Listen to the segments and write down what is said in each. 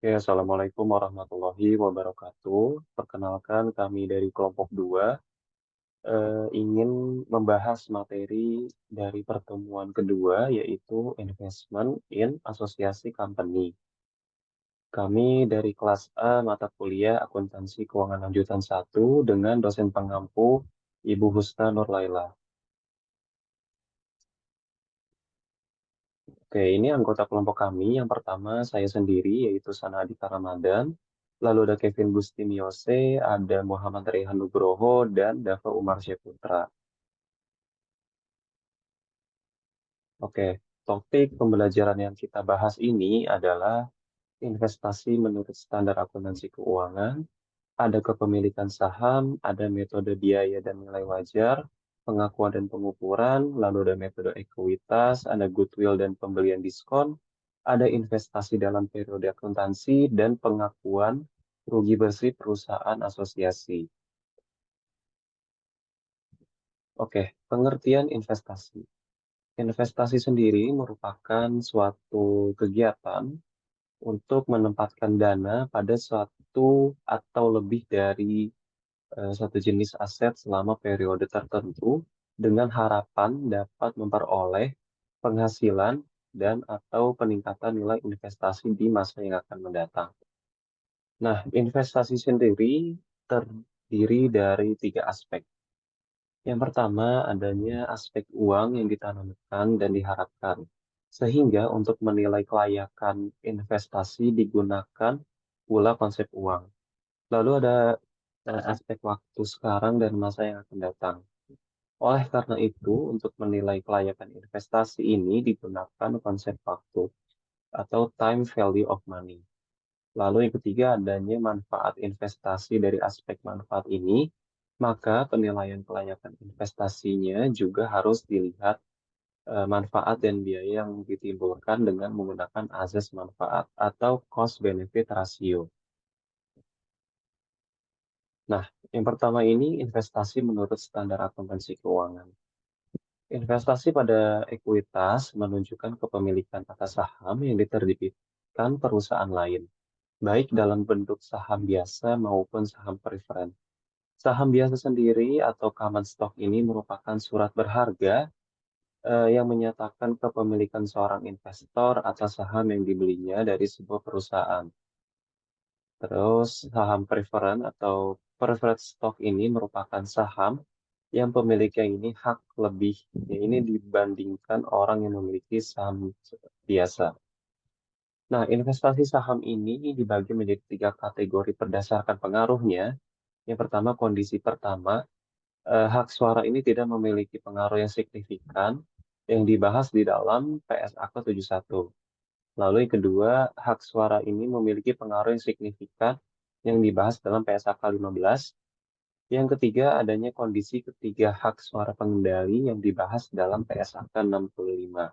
Ya, Assalamualaikum warahmatullahi wabarakatuh. Perkenalkan kami dari kelompok 2 ingin membahas materi dari pertemuan kedua yaitu Investment in Asosiasi Company. Kami dari kelas A mata kuliah Akuntansi Keuangan Lanjutan 1 dengan dosen pengampu Ibu Husna Nurlaila. Oke, ini anggota kelompok kami. Yang pertama saya sendiri yaitu Sanadita Ramadan. Lalu ada Kevin Gustimiose, ada Muhammad Rehan Nugroho, dan Dava Umar Syaputra. Oke, topik pembelajaran yang kita bahas ini adalah investasi menurut standar akuntansi keuangan, ada kepemilikan saham, ada metode biaya dan nilai wajar, pengakuan dan pengukuran, lalu ada metode ekuitas, ada goodwill dan pembelian diskon, ada investasi dalam periode akuntansi, dan pengakuan rugi bersih perusahaan asosiasi. Oke, pengertian investasi. Investasi sendiri merupakan suatu kegiatan untuk menempatkan dana pada suatu atau lebih dari satu jenis aset selama periode tertentu dengan harapan dapat memperoleh penghasilan dan atau peningkatan nilai investasi di masa yang akan mendatang. Nah, investasi sendiri terdiri dari 3 aspek. Yang pertama, adanya aspek uang yang ditanamkan dan diharapkan. Sehingga untuk menilai kelayakan investasi digunakan pula konsep uang. Lalu ada aspek waktu sekarang dan masa yang akan datang. Oleh karena itu, untuk menilai kelayakan investasi ini digunakan konsep waktu atau time value of money. Lalu yang ketiga adanya manfaat investasi dari aspek manfaat ini, maka penilaian kelayakan investasinya juga harus dilihat manfaat dan biaya yang ditimbulkan dengan menggunakan azas manfaat atau cost benefit ratio. Nah, yang pertama ini investasi menurut standar akuntansi keuangan. Investasi pada ekuitas menunjukkan kepemilikan atas saham yang diterbitkan perusahaan lain, baik dalam bentuk saham biasa maupun saham preferen. Saham biasa sendiri atau common stock ini merupakan surat berharga yang menyatakan kepemilikan seorang investor atas saham yang dibelinya dari sebuah perusahaan. Terus saham preferen atau preferred stock ini merupakan saham yang pemiliknya ini hak lebih, ya ini dibandingkan orang yang memiliki saham biasa. Nah, investasi saham ini dibagi menjadi 3 kategori berdasarkan pengaruhnya. Yang pertama, kondisi pertama, hak suara ini tidak memiliki pengaruh yang signifikan yang dibahas di dalam PSAK 71. Lalu yang kedua, hak suara ini memiliki pengaruh yang signifikan yang dibahas dalam PSAK 15. Yang ketiga, adanya kondisi ketiga hak suara pengendali yang dibahas dalam PSAK 65.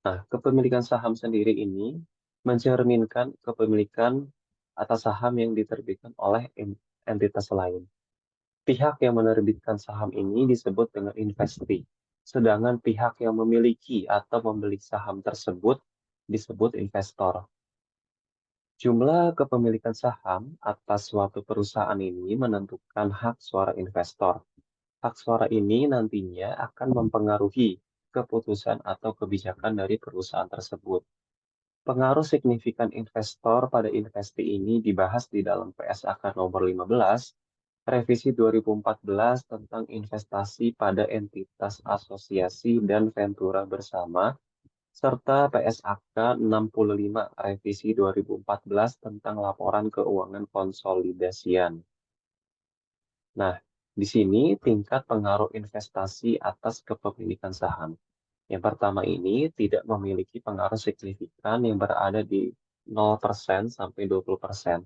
Nah, kepemilikan saham sendiri ini mencerminkan kepemilikan atas saham yang diterbitkan oleh entitas lain. Pihak yang menerbitkan saham ini disebut dengan investee, sedangkan pihak yang memiliki atau membeli saham tersebut disebut investor. Jumlah kepemilikan saham atas suatu perusahaan ini menentukan hak suara investor. Hak suara ini nantinya akan mempengaruhi keputusan atau kebijakan dari perusahaan tersebut. Pengaruh signifikan investor pada investasi ini dibahas di dalam PSAK nomor 15, revisi 2014 tentang investasi pada entitas asosiasi dan ventura bersama, serta PSAK 65 revisi 2014 tentang laporan keuangan konsolidasian. Nah, di sini tingkat pengaruh investasi atas kepemilikan saham. Yang pertama ini tidak memiliki pengaruh signifikan yang berada di 0% sampai 20%.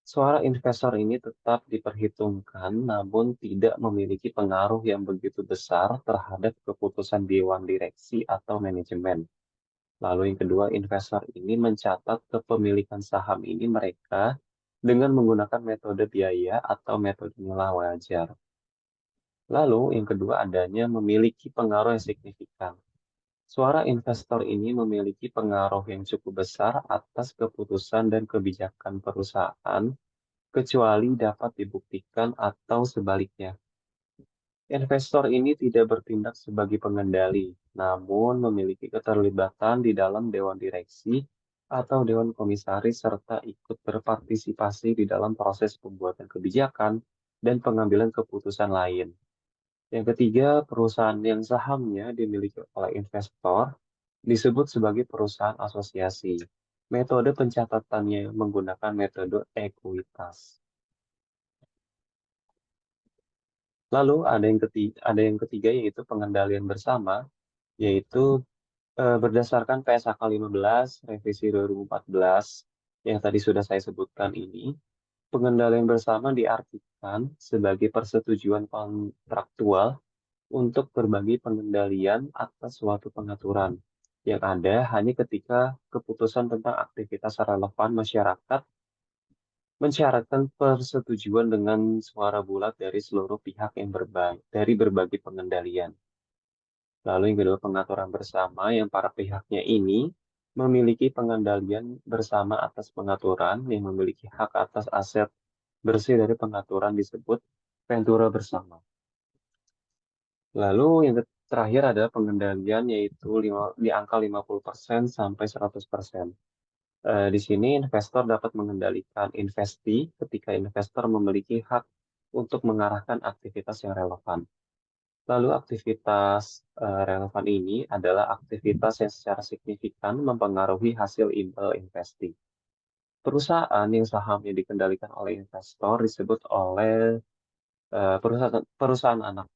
Suara investor ini tetap diperhitungkan namun tidak memiliki pengaruh yang begitu besar terhadap keputusan dewan direksi atau manajemen. Lalu yang kedua, investor ini mencatat kepemilikan saham ini mereka dengan menggunakan metode biaya atau metode nilai wajar. Lalu yang kedua adanya memiliki pengaruh yang signifikan. Suara investor ini memiliki pengaruh yang cukup besar atas keputusan dan kebijakan perusahaan, kecuali dapat dibuktikan atau sebaliknya. Investor ini tidak bertindak sebagai pengendali, namun memiliki keterlibatan di dalam dewan direksi atau dewan komisaris serta ikut berpartisipasi di dalam proses pembuatan kebijakan dan pengambilan keputusan lain. Yang ketiga, perusahaan yang sahamnya dimiliki oleh investor disebut sebagai perusahaan asosiasi. Metode pencatatannya menggunakan metode ekuitas. Lalu ada yang ketiga yaitu pengendalian bersama, yaitu berdasarkan PSAK 15 revisi 2014 yang tadi sudah saya sebutkan ini, pengendalian bersama diartikan sebagai persetujuan kontraktual untuk berbagi pengendalian atas suatu pengaturan yang ada hanya ketika keputusan tentang aktivitas relevan masyarakat mensyaratkan persetujuan dengan suara bulat dari seluruh pihak yang dari berbagai pengendalian. Lalu yang kedua, pengaturan bersama yang para pihaknya ini memiliki pengendalian bersama atas pengaturan yang memiliki hak atas aset bersih dari pengaturan disebut ventura bersama. Lalu yang terakhir adalah pengendalian yaitu di angka 50% sampai 100%. Di sini investor dapat mengendalikan investi ketika investor memiliki hak untuk mengarahkan aktivitas yang relevan. Lalu aktivitas relevan ini adalah aktivitas yang secara signifikan mempengaruhi hasil imbal investi. Perusahaan yang sahamnya dikendalikan oleh investor disebut oleh perusahaan anak.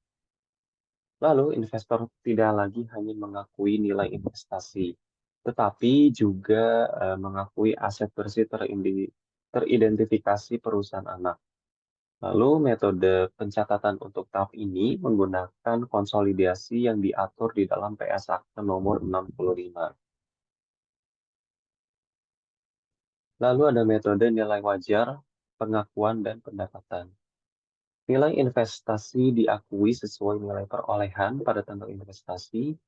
Lalu investor tidak lagi hanya mengakui nilai investasi, tetapi juga mengakui aset bersih teridentifikasi perusahaan anak. Lalu metode pencatatan untuk tahap ini menggunakan konsolidasi yang diatur di dalam PS Akta nomor 65. Lalu ada metode nilai wajar, pengakuan, dan pendapatan. Nilai investasi diakui sesuai nilai perolehan pada tanggal investasi.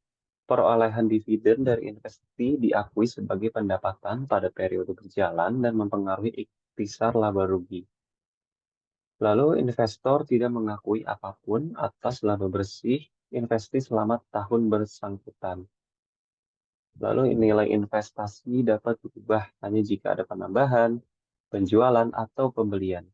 Perolehan dividen dari investasi diakui sebagai pendapatan pada periode berjalan dan mempengaruhi ikhtisar laba rugi. Lalu investor tidak mengakui apapun atas laba bersih investasi selama tahun bersangkutan. Lalu nilai investasi dapat berubah hanya jika ada penambahan, penjualan, atau pembelian.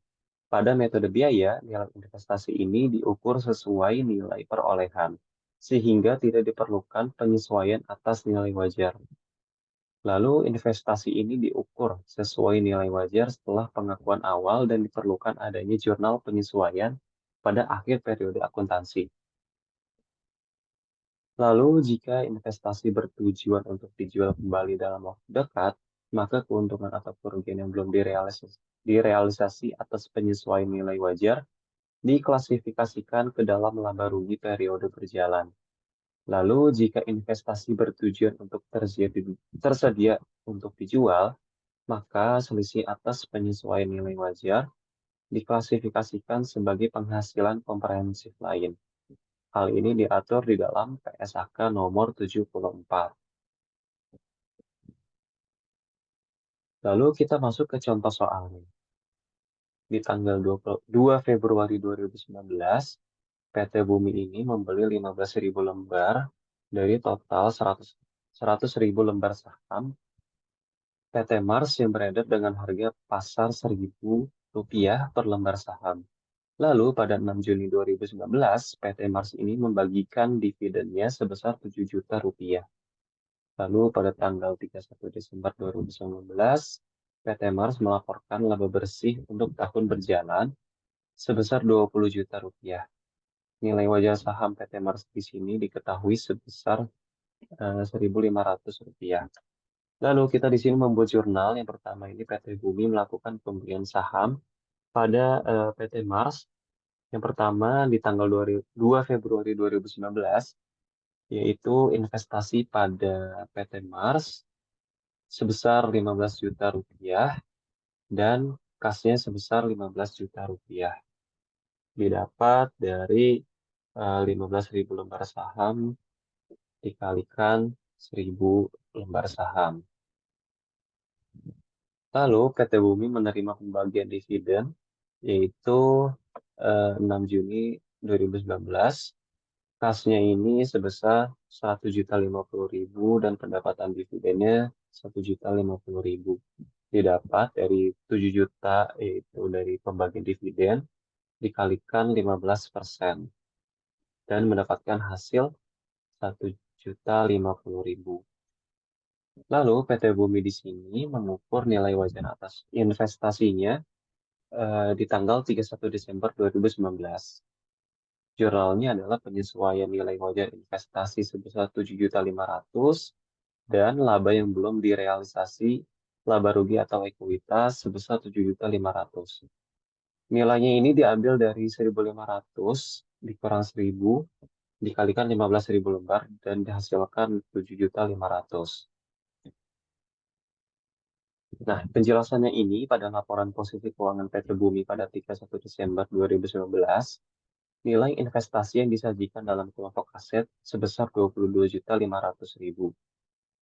Pada metode biaya, nilai investasi ini diukur sesuai nilai perolehan, sehingga tidak diperlukan penyesuaian atas nilai wajar. Lalu investasi ini diukur sesuai nilai wajar setelah pengakuan awal dan diperlukan adanya jurnal penyesuaian pada akhir periode akuntansi. Lalu jika investasi bertujuan untuk dijual kembali dalam waktu dekat, maka keuntungan atau kerugian yang belum direalisasi atas penyesuaian nilai wajar diklasifikasikan ke dalam laba rugi periode berjalan. Lalu jika investasi bertujuan untuk tersedia untuk dijual, maka selisih atas penyesuaian nilai wajar diklasifikasikan sebagai penghasilan komprehensif lain. Hal ini diatur di dalam PSAK nomor 74. Lalu kita masuk ke contoh soalnya. Di tanggal 2 Februari 2019, PT Bumi ini membeli 15.000 lembar dari total 100.000 lembar saham PT Mars yang beredar dengan harga pasar Rp1.000 per lembar saham. Lalu pada 6 Juni 2019, PT Mars ini membagikan dividennya sebesar Rp7 juta. Lalu pada tanggal 31 Desember 2019, PT Mars melaporkan laba bersih untuk tahun berjalan sebesar Rp20 juta. Nilai wajar saham PT Mars di sini diketahui sebesar Rp1.500. Lalu kita di sini membuat jurnal. Yang pertama ini PT Bumi melakukan pembelian saham pada PT Mars. Yang pertama di tanggal 2 Februari 2019, yaitu investasi pada PT Mars sebesar Rp15 juta dan kasnya sebesar Rp15 juta. Didapat dari 15.000 lembar saham dikalikan 1000 lembar saham. Lalu PT Bumi menerima pembagian dividen yaitu 6 Juni 2019. Kasnya ini sebesar 1.050.000 dan pendapatan dividennya 1.050.000. Didapat dari 7 juta yaitu dari pembagian dividen dikalikan 15% dan mendapatkan hasil 1.050.000. Lalu PT Bumi di sini mengukur nilai wajar atas investasinya di tanggal 31 Desember 2019. Jurnalnya adalah penyesuaian nilai wajar investasi sebesar 7.500.000 dan laba yang belum direalisasi, laba rugi atau ekuitas sebesar 7.500.000. Nilainya ini diambil dari 1.500 dikurang 1.000 dikalikan 15.000 lembar dan dihasilkan 7.500.000. Nah, penjelasannya ini pada laporan posisi keuangan PT Bumi pada 31 Desember 2019, nilai investasi yang disajikan dalam kelompok aset sebesar 22.500.000.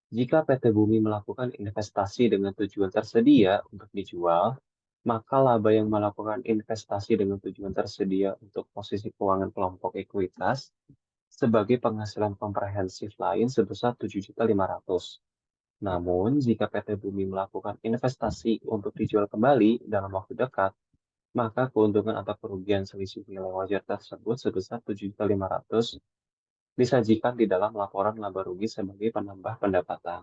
Jika PT Bumi melakukan investasi dengan tujuan tersedia untuk dijual, maka laba yang melakukan investasi dengan tujuan tersedia untuk posisi keuangan kelompok ekuitas sebagai penghasilan komprehensif lain sebesar 7.500.000. Namun, jika PT Bumi melakukan investasi untuk dijual kembali dalam waktu dekat, maka keuntungan atau kerugian selisih nilai wajar tersebut sebesar 7.500.000 disajikan di dalam laporan laba rugi sebagai penambah pendapatan.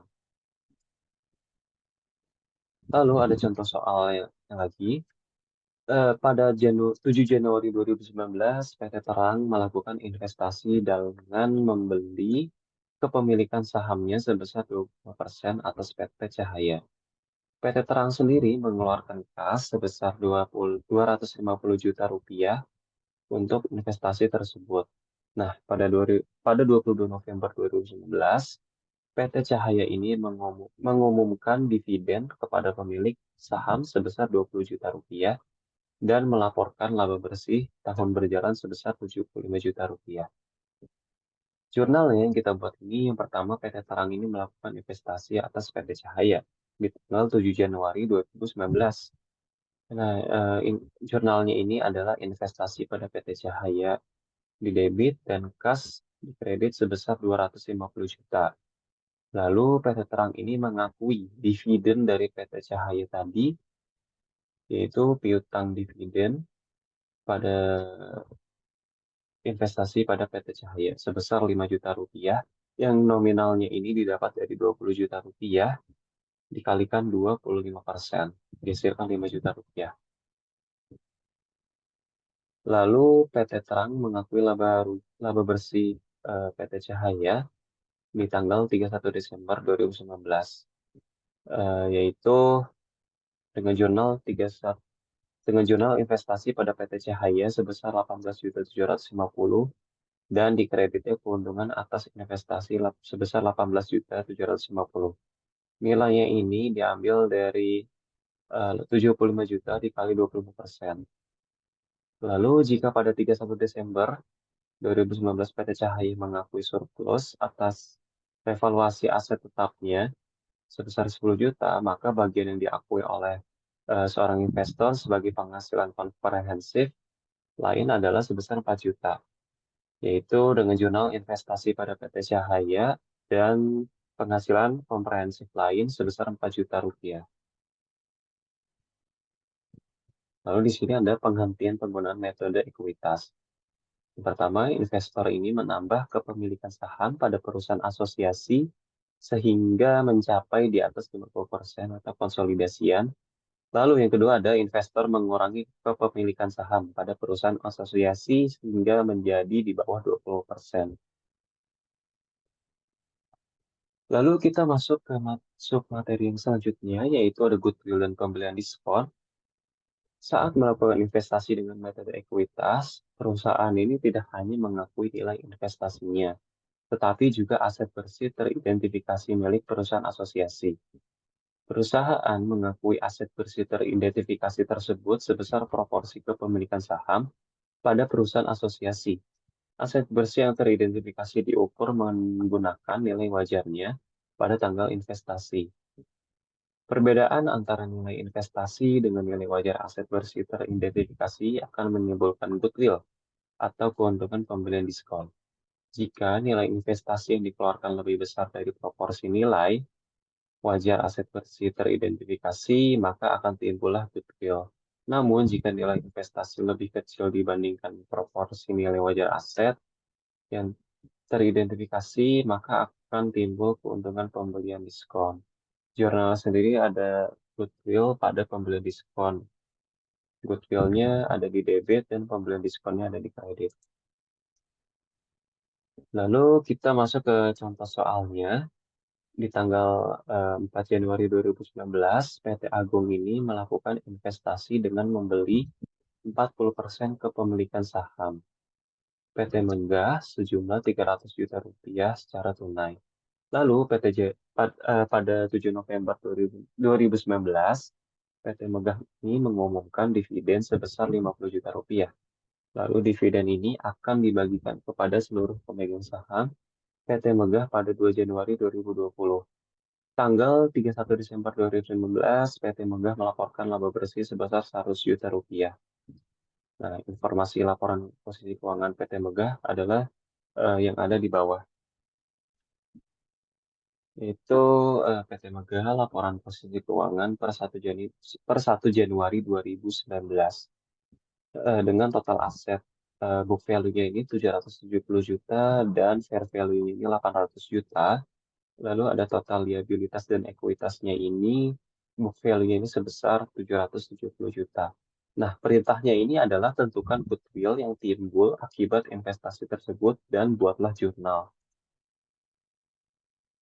Lalu ada contoh soal yang lagi. Pada 7 Januari 2019, PT Terang melakukan investasi dengan membeli kepemilikan sahamnya sebesar 20% atas PT Cahaya. PT Terang sendiri mengeluarkan kas sebesar 250 juta rupiah untuk investasi tersebut. Nah, pada 22 November 2019, PT Cahaya ini mengumumkan dividen kepada pemilik saham sebesar 20 juta rupiah dan melaporkan laba bersih tahun berjalan sebesar 75 juta rupiah. Jurnalnya yang kita buat ini, yang pertama PT Terang ini melakukan investasi atas PT Cahaya di tanggal 7 Januari 2019. Nah, jurnalnya ini adalah investasi pada PT Cahaya di debit dan kas di kredit sebesar 250 juta. Lalu PT Terang ini mengakui dividen dari PT Cahaya tadi, yaitu piutang dividen pada investasi pada PT Cahaya sebesar 5 juta rupiah, yang nominalnya ini didapat dari 20 juta rupiah, dikalikan 25%, dihasilkan 5 juta rupiah. Lalu PT Terang mengakui laba bersih PT Cahaya di tanggal 31 Desember 2019, yaitu dengan jurnal 31 dengan jurnal investasi pada PT Cahaya sebesar 18.750 dan dikreditnya keuntungan atas investasi sebesar 18.750. Nilainya ini diambil dari 75 juta dikali 25%. Lalu jika pada 31 Desember 2019 PT Cahaya mengakui surplus atas revaluasi aset tetapnya sebesar 10 juta, maka bagian yang diakui oleh seorang investor sebagai penghasilan komprehensif lain adalah sebesar 4 juta, yaitu dengan jurnal investasi pada PT Cahaya dan penghasilan komprehensif lain sebesar 4 juta rupiah. Lalu di sini ada penghentian penggunaan metode ekuitas. Yang pertama, investor ini menambah kepemilikan saham pada perusahaan asosiasi sehingga mencapai di atas 50% atau konsolidasian. Lalu yang kedua ada investor mengurangi kepemilikan saham pada perusahaan asosiasi sehingga menjadi di bawah 20%. Lalu kita masuk ke submateri yang selanjutnya, yaitu ada goodwill dan pembelian diskon. Saat melakukan investasi dengan metode ekuitas, perusahaan ini tidak hanya mengakui nilai investasinya, tetapi juga aset bersih teridentifikasi milik perusahaan asosiasi. Perusahaan mengakui aset bersih teridentifikasi tersebut sebesar proporsi kepemilikan saham pada perusahaan asosiasi. Aset bersih yang teridentifikasi diukur menggunakan nilai wajarnya pada tanggal investasi. Perbedaan antara nilai investasi dengan nilai wajar aset bersih teridentifikasi akan menimbulkan goodwill atau keuntungan pembelian diskon. Jika nilai investasi yang dikeluarkan lebih besar dari proporsi nilai wajar aset bersih teridentifikasi, maka akan timbullah goodwill. Namun, jika nilai investasi lebih kecil dibandingkan proporsi nilai wajar aset yang teridentifikasi, maka akan timbul keuntungan pembelian diskon. Jurnal sendiri ada goodwill pada pembelian diskon. Goodwill-nya ada di debit dan pembelian diskonnya ada di kredit. Lalu kita masuk ke contoh soalnya. Di tanggal 4 Januari 2019, PT Agung ini melakukan investasi dengan membeli 40% kepemilikan saham PT Menggah sejumlah 300 juta rupiah secara tunai. Lalu pada 7 November 2019, PT Megah ini mengumumkan dividen sebesar 50 juta rupiah. Lalu dividen ini akan dibagikan kepada seluruh pemegang saham PT Megah pada 2 Januari 2020. Tanggal 31 Desember 2019, PT Megah melaporkan laba bersih sebesar 100 juta rupiah. Nah, informasi laporan posisi keuangan PT Megah adalah yang ada di bawah. Itu PT Megah laporan posisi keuangan per 1 Januari 2019. Dengan total aset book value-nya ini 770 juta dan fair value-nya ini 800 juta. Lalu ada total liabilitas dan ekuitasnya ini, book value-nya ini sebesar 770 juta. Nah, perintahnya ini adalah tentukan goodwill yang timbul akibat investasi tersebut dan buatlah jurnal.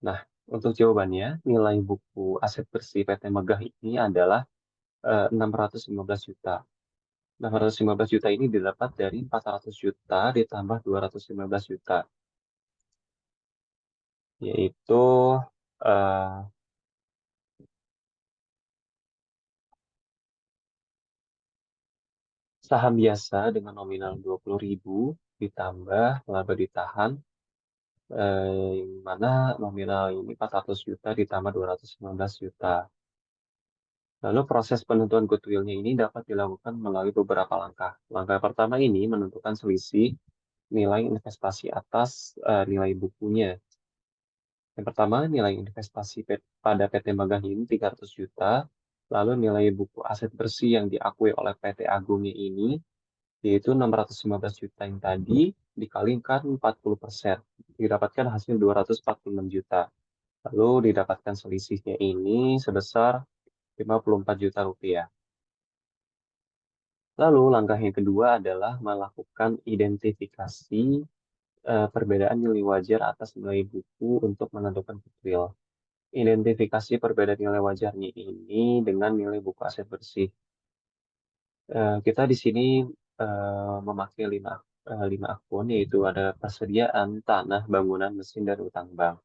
Nah, untuk jawabannya, nilai buku aset bersih PT Megah ini adalah 615 juta. 615 juta ini didapat dari 400 juta ditambah 215 juta, yaitu eh, saham biasa dengan nominal 20.000 ditambah laba ditahan, yang mana nominal ini 400 juta ditambah 215 juta. Lalu proses penentuan goodwill-nya ini dapat dilakukan melalui beberapa langkah. Langkah pertama ini menentukan selisih nilai investasi atas nilai bukunya. Yang pertama, nilai investasi pada PT Megah ini 300 juta, lalu nilai buku aset bersih yang diakui oleh PT Agungnya ini, yaitu 615 juta yang tadi, dikalikan 40%, didapatkan hasil 246 juta. Lalu didapatkan selisihnya ini sebesar 54 juta rupiah. Lalu langkah yang kedua adalah melakukan identifikasi perbedaan nilai wajar atas nilai buku untuk menentukan goodwill. Identifikasi perbedaan nilai wajarnya ini dengan nilai buku aset bersih. Kita di sini memakai lima akun, yaitu ada persediaan, tanah, bangunan, mesin, dan utang bank.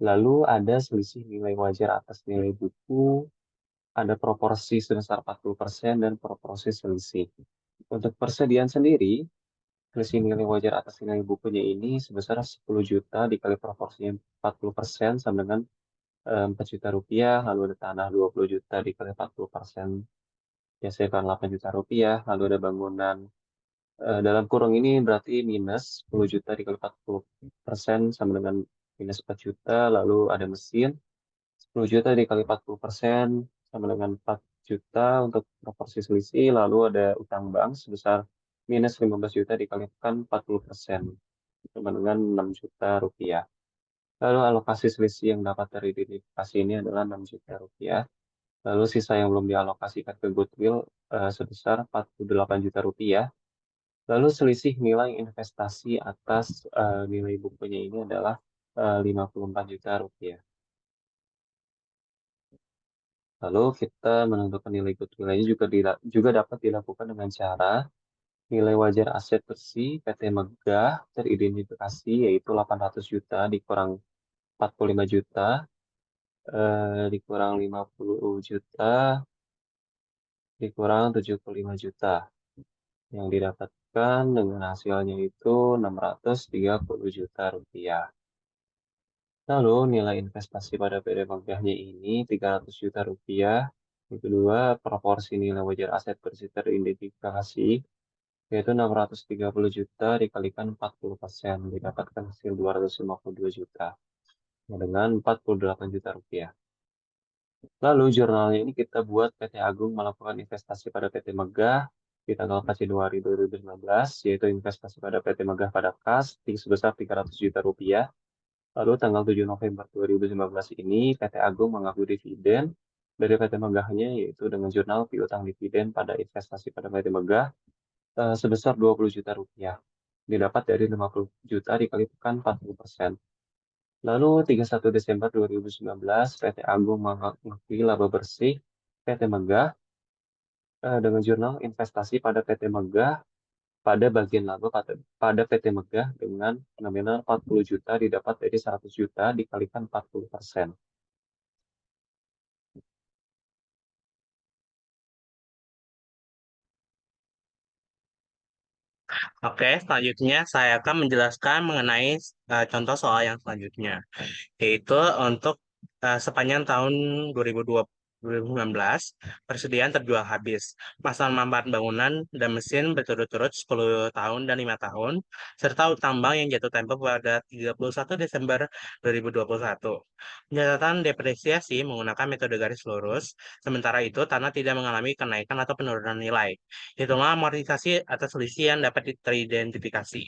Lalu ada selisih nilai wajar atas nilai buku, ada proporsi sebesar 40% dan proporsi selisih. Untuk persediaan sendiri, selisih nilai wajar atas nilai bukunya ini sebesar 10 juta dikali proporsinya 40% sama dengan 4 juta rupiah, lalu ada tanah 20 juta dikali 40%, biasanya 8 juta rupiah, lalu ada bangunan dalam kurung ini berarti minus 10 juta dikali 40% sama dengan minus 4 juta, lalu ada mesin 10 juta dikali 40% sama dengan 4 juta untuk proporsi selisih, lalu ada utang bank sebesar minus 15 juta dikalikan 40% sama dengan 6 juta rupiah. Lalu alokasi selisih yang dapat teridentifikasi ini adalah 6 juta rupiah. Lalu sisa yang belum dialokasikan ke goodwill sebesar 48 juta rupiah. Lalu selisih nilai investasi atas nilai bukunya ini adalah 54 juta rupiah. Lalu kita menentukan nilai goodwill ini juga dapat dilakukan dengan cara nilai wajar aset bersih PT Megah teridentifikasi yaitu 800 juta dikurang 45 juta dikurang 50 juta dikurang 75 juta. Yang didapatkan dengan hasilnya itu 630 juta rupiah. Lalu nilai investasi pada PD megahnya ini 300 juta rupiah. Yang kedua, proporsi nilai wajar aset bersih teridentifikasi yaitu 630 juta dikalikan 40%, didapatkan hasil 252 juta dengan 48 juta rupiah. Lalu jurnalnya ini kita buat PT Agung melakukan investasi pada PT Megah di tanggal 4 Januari 2019, yaitu investasi pada PT Megah pada kas sebesar 300 juta rupiah. Lalu tanggal 7 November 2015 ini PT Agung mengaku dividen dari PT Megahnya, yaitu dengan jurnal piutang dividen pada investasi pada PT Megah sebesar 20 juta rupiah. Didapat dari 50 juta dikalikan 40%. Lalu 31 Desember 2019, PT Agung mengakui laba bersih PT Megah dengan jurnal investasi pada PT Megah pada bagian laba pada PT Megah dengan nominal 40 juta didapat dari 100 juta dikalikan 40%. Oke, selanjutnya saya akan menjelaskan mengenai contoh soal yang selanjutnya, yaitu untuk sepanjang tahun 2019, persediaan terjual habis. Masa manfaat bangunan dan mesin berturut-turut 10 tahun dan 5 tahun, serta utang bank yang jatuh tempo pada 31 Desember 2021. Pencatatan depresiasi menggunakan metode garis lurus, sementara itu tanah tidak mengalami kenaikan atau penurunan nilai. Hitunglah amortisasi atas selisih yang dapat teridentifikasi.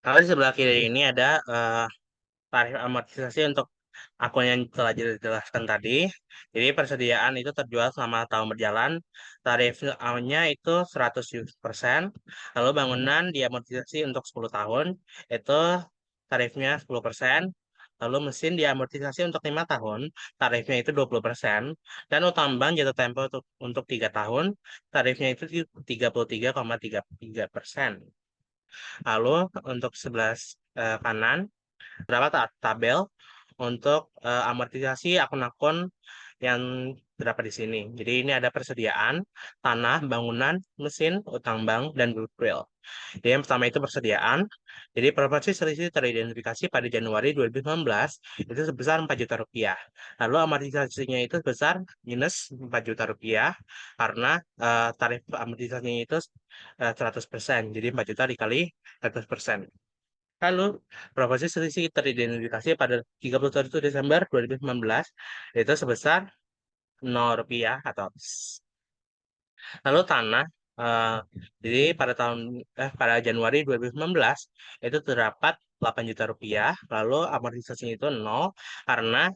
Kalau di sebelah kiri ini ada tarif amortisasi untuk akun yang telah dijelaskan tadi. Jadi persediaan itu terjual selama tahun berjalan. Tarifnya itu 100%. Lalu bangunan diamortisasi untuk 10 tahun. Itu tarifnya 10%. Lalu mesin diamortisasi untuk 5 tahun. Tarifnya itu 20%. Dan utang bank jatuh tempo untuk 3 tahun. Tarifnya itu 33,33%. Lalu untuk sebelah kanan terdapat tabel untuk amortisasi akun-akun yang terdapat di sini. Jadi ini ada persediaan, tanah, bangunan, mesin, utang bank, dan goodwill. Jadi yang pertama itu persediaan. Jadi proporsi selisih teridentifikasi pada Januari 2019 itu sebesar 4 juta rupiah. Lalu amortisasinya itu sebesar minus 4 juta rupiah karena tarif amortisasinya itu 100%. Jadi 4 juta dikali 100%. Lalu, proporsi selisih teridentifikasi pada 31 Desember 2019 itu sebesar 0 rupiah atau lalu tanah eh, jadi pada Januari 2019 itu terdapat 8 juta rupiah, lalu amortisasinya itu 0 karena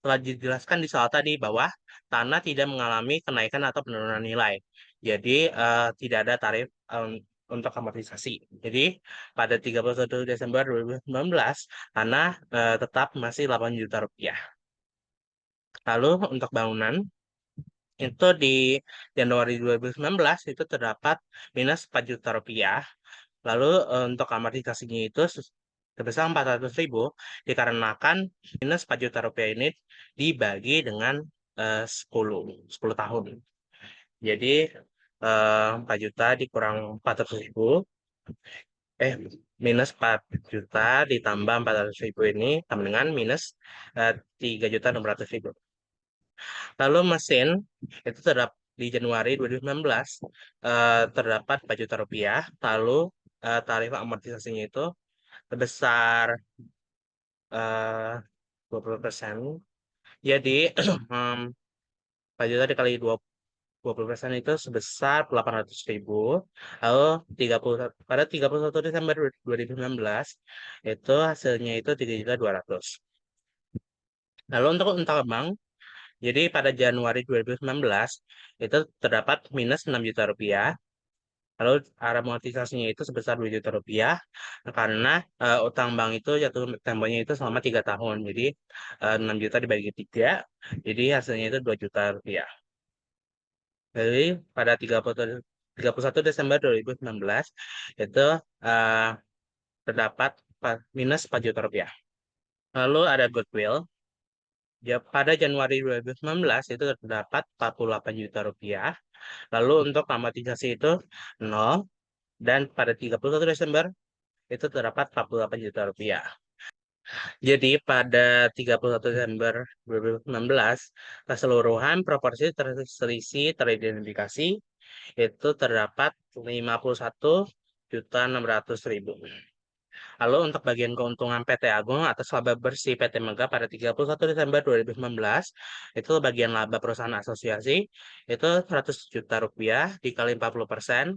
telah dijelaskan di soal tadi bahwa tanah tidak mengalami kenaikan atau penurunan nilai. Jadi tidak ada tarif untuk amortisasi. Jadi pada 31 Desember 2019 tanah tetap masih 8 juta rupiah. Lalu untuk bangunan itu di Januari 2019 itu terdapat minus 4 juta rupiah. Lalu untuk amortisasinya itu sebesar 400.000 dikarenakan minus 4 juta rupiah ini dibagi dengan 10 tahun. Jadi 4 juta dikurang 400.000, eh minus 4 juta ditambah 400.000 ini sama dengan minus 3.600.000. Lalu mesin itu terdapat di Januari 2019 terdapat 4 juta rupiah. Lalu tarif amortisasinya itu sebesar 20%. Jadi 4 juta dikali 20% itu sebesar 800.000. Lalu 30, pada 31 Desember 2019 itu hasilnya itu 3.200.000. Lalu untuk bank, jadi pada Januari 2019 itu terdapat minus 6 juta rupiah. Lalu amortisasinya itu sebesar 2 juta rupiah karena utang bank itu jatuh temponya itu selama 3 tahun. Jadi 6 juta dibagi 3, jadi hasilnya itu 2 juta rupiah. Jadi pada 31 Desember 2019 itu eh, terdapat minus 4 juta rupiah. Lalu ada goodwill. Ya, pada Januari 2019 itu terdapat 48 juta rupiah. Lalu untuk amortisasi itu 0. Dan pada 31 Desember itu terdapat 48 juta rupiah. Jadi pada 31 Desember 2019, keseluruhan proporsi terselisih teridentifikasi itu terdapat 51.600.000. Lalu untuk bagian keuntungan PT Agung atas laba bersih PT Mega pada 31 Desember 2019, itu bagian laba perusahaan asosiasi itu 100 juta rupiah dikali 40%,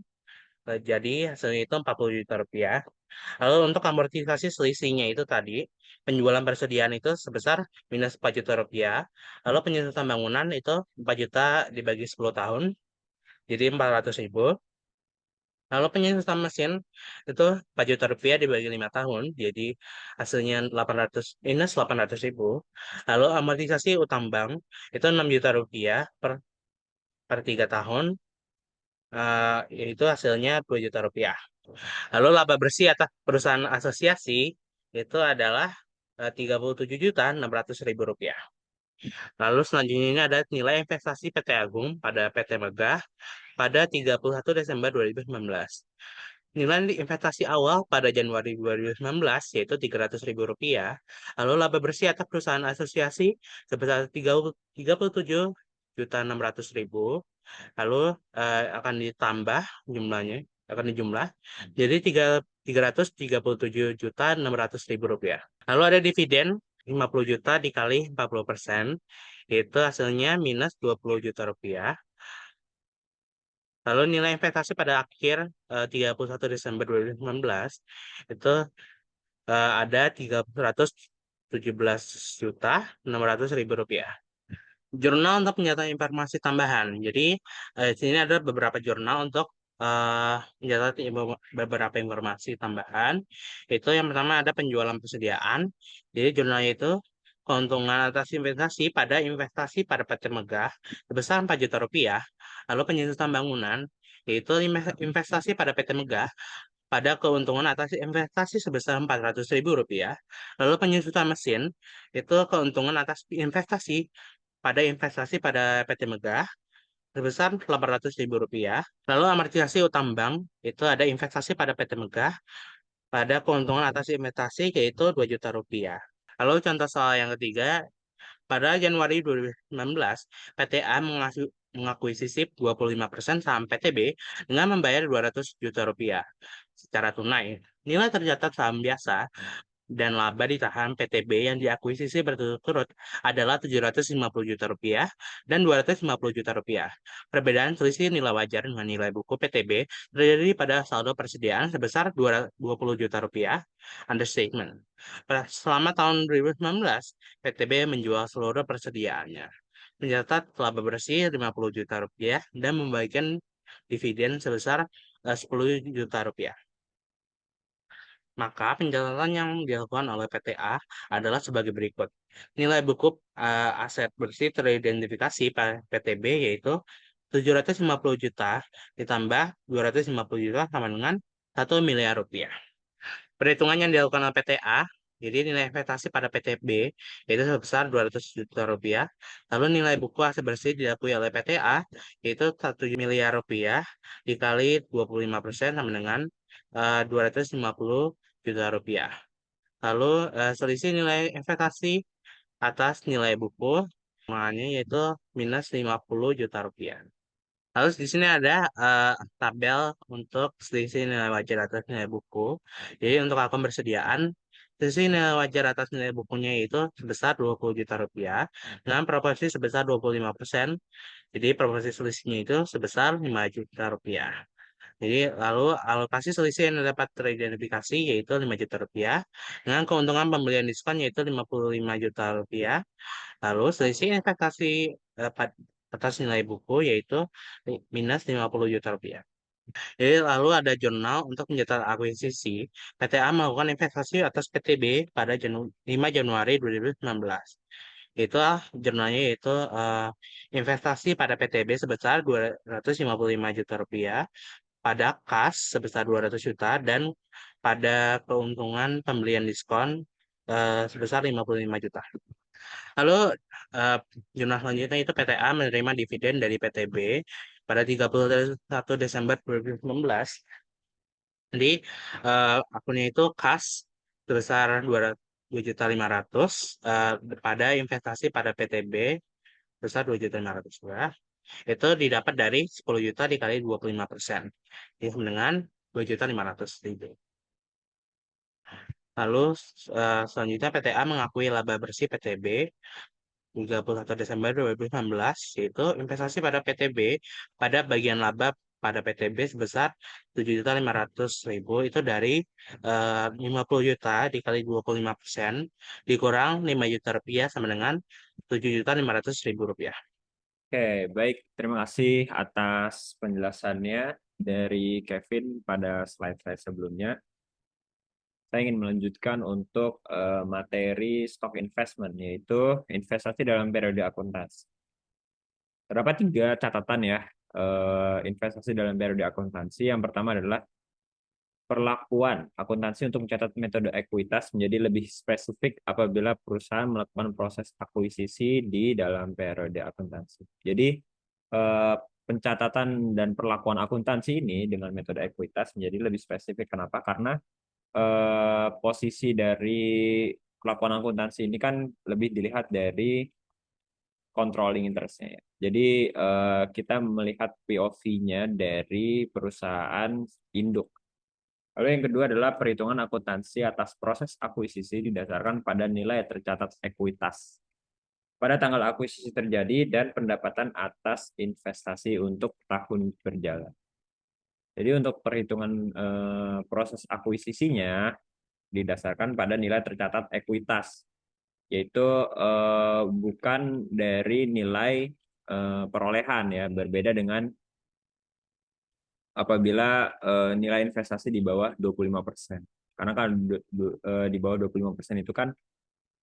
jadi hasilnya itu 40 juta rupiah. Lalu untuk amortisasi selisihnya itu tadi, penjualan persediaan itu sebesar minus 4 juta rupiah. Lalu penyusutan bangunan itu 4 juta dibagi 10 tahun, jadi 400.000. Lalu penyusutan mesin itu 4 juta rupiah dibagi 5 tahun, jadi hasilnya 800 minus 800.000. Lalu amortisasi utang bank itu 6 juta rupiah per 3 tahun, yaitu hasilnya 2 juta rupiah. Lalu laba bersih atas perusahaan asosiasi itu adalah 37.600.000 rupiah. Lalu selanjutnya ini ada nilai investasi PT Agung pada PT Megah pada 31 Desember 2019. Nilai investasi awal pada Januari 2019 yaitu 300.000 rupiah. Lalu laba bersih atas perusahaan asosiasi sebesar 37.600.000. Lalu akan ditambah jumlahnya, akan dijumlah jadi 337.600.000 rupiah. Lalu ada dividen 50 juta dikali 40%, itu hasilnya minus 20 juta rupiah. Lalu nilai investasi pada akhir 31 Desember 2019 itu ada 317.600.000 rupiah. Jurnal untuk penyataan informasi tambahan. Jadi, di sini ada beberapa jurnal untuk mencatat beberapa informasi tambahan. Itu yang pertama ada penjualan persediaan. Jadi, jurnalnya itu keuntungan atas investasi pada PT Megah sebesar 4 juta rupiah. Lalu penyusutan bangunan, yaitu investasi pada PT Megah pada keuntungan atas investasi sebesar 400.000 rupiah. Lalu penyusutan mesin, itu keuntungan atas investasi pada PT Megah sebesar 800.000 rupiah. Lalu amortisasi utang bank itu ada investasi pada PT Megah pada keuntungan atas investasi yaitu 2 juta rupiah. Lalu contoh soal yang ketiga, pada Januari 2019, PTA mengakuisisi 25% saham PTB dengan membayar 200 juta rupiah secara tunai. Nilai tercatat saham biasa dan laba di saham PTB yang diakuisisi berturut-turut adalah 750 juta rupiah dan 250 juta rupiah. Perbedaan selisih nilai wajar dengan nilai buku PTB terjadi pada saldo persediaan sebesar 20 juta rupiah. Understatement. Selama tahun 2019, PTB menjual seluruh persediaannya, mencatat laba bersih 50 juta rupiah dan membagikan dividen sebesar 10 juta rupiah. Maka pencatatan yang dilakukan oleh PTA adalah sebagai berikut. Nilai buku aset bersih teridentifikasi PTB yaitu 750 juta ditambah 250 juta sama dengan 1 miliar rupiah. Perhitungan yang dilakukan oleh PTA, jadi nilai investasi pada PTB yaitu sebesar 200 juta rupiah. Lalu nilai buku aset bersih diakui oleh PTA yaitu 1 miliar rupiah dikali 25% sama dengan 250 juta rupiah. Lalu selisih nilai investasi atas nilai buku semuanya yaitu minus 50 juta rupiah. Lalu di sini ada tabel untuk selisih nilai wajar atas nilai buku. Jadi untuk akun persediaan, selisih nilai wajar atas nilai bukunya itu sebesar 20 juta rupiah dengan proporsi sebesar 25%. Jadi proporsi selisihnya itu sebesar 5 juta rupiah. Jadi lalu alokasi selisih yang dapat teridentifikasi yaitu 5 juta rupiah dengan keuntungan pembelian diskon yaitu 55 juta rupiah. Lalu selisih investasi atas nilai buku yaitu minus 50 juta rupiah. Jadi lalu ada jurnal untuk mencatat akuisisi. PTA melakukan investasi atas PTB pada 5 Januari 2019. Itulah jurnalnya yaitu investasi pada PTB sebesar 255 juta rupiah, pada kas sebesar 200 juta, dan pada keuntungan pembelian diskon sebesar 55 juta. Lalu eh, jurnal selanjutnya itu PTA menerima dividen dari PTB pada 31 Desember 2019. Jadi akunnya itu kas sebesar 200 2.500.000 pada investasi pada PTB besar 2.500.000 rupiah. Itu didapat dari 10 juta dikali 25%. Ini sama dengan 2.500.000. Lalu selanjutnya PTA mengakui laba bersih PTB 31 Desember 2019, yaitu investasi pada PTB pada bagian laba pada PTB sebesar 7.500.000 itu dari 50 juta dikali 25% dikurang 5 juta rupiah sama dengan 7.500.000 rupiah. Oke, baik. Terima kasih atas penjelasannya dari Kevin pada slide-slide sebelumnya. Saya ingin melanjutkan untuk materi stock investment, yaitu investasi dalam periode akuntansi. Terdapat 3 catatan ya, investasi dalam periode akuntansi. Yang pertama adalah perlakuan akuntansi untuk mencatat metode ekuitas menjadi lebih spesifik apabila perusahaan melakukan proses akuisisi di dalam periode akuntansi. Jadi, pencatatan dan perlakuan akuntansi ini dengan metode ekuitas menjadi lebih spesifik. Kenapa? Karena posisi dari perlakuan akuntansi ini kan lebih dilihat dari controlling interest-nya ya. Jadi kita melihat POV-nya dari perusahaan induk. Lalu yang kedua adalah perhitungan akuntansi atas proses akuisisi didasarkan pada nilai tercatat ekuitas pada tanggal akuisisi terjadi dan pendapatan atas investasi untuk tahun berjalan. Jadi untuk perhitungan proses akuisisinya didasarkan pada nilai tercatat ekuitas, yaitu bukan dari nilai perolehan ya, berbeda dengan apabila nilai investasi di bawah 25%. Karena kan di bawah 25% itu kan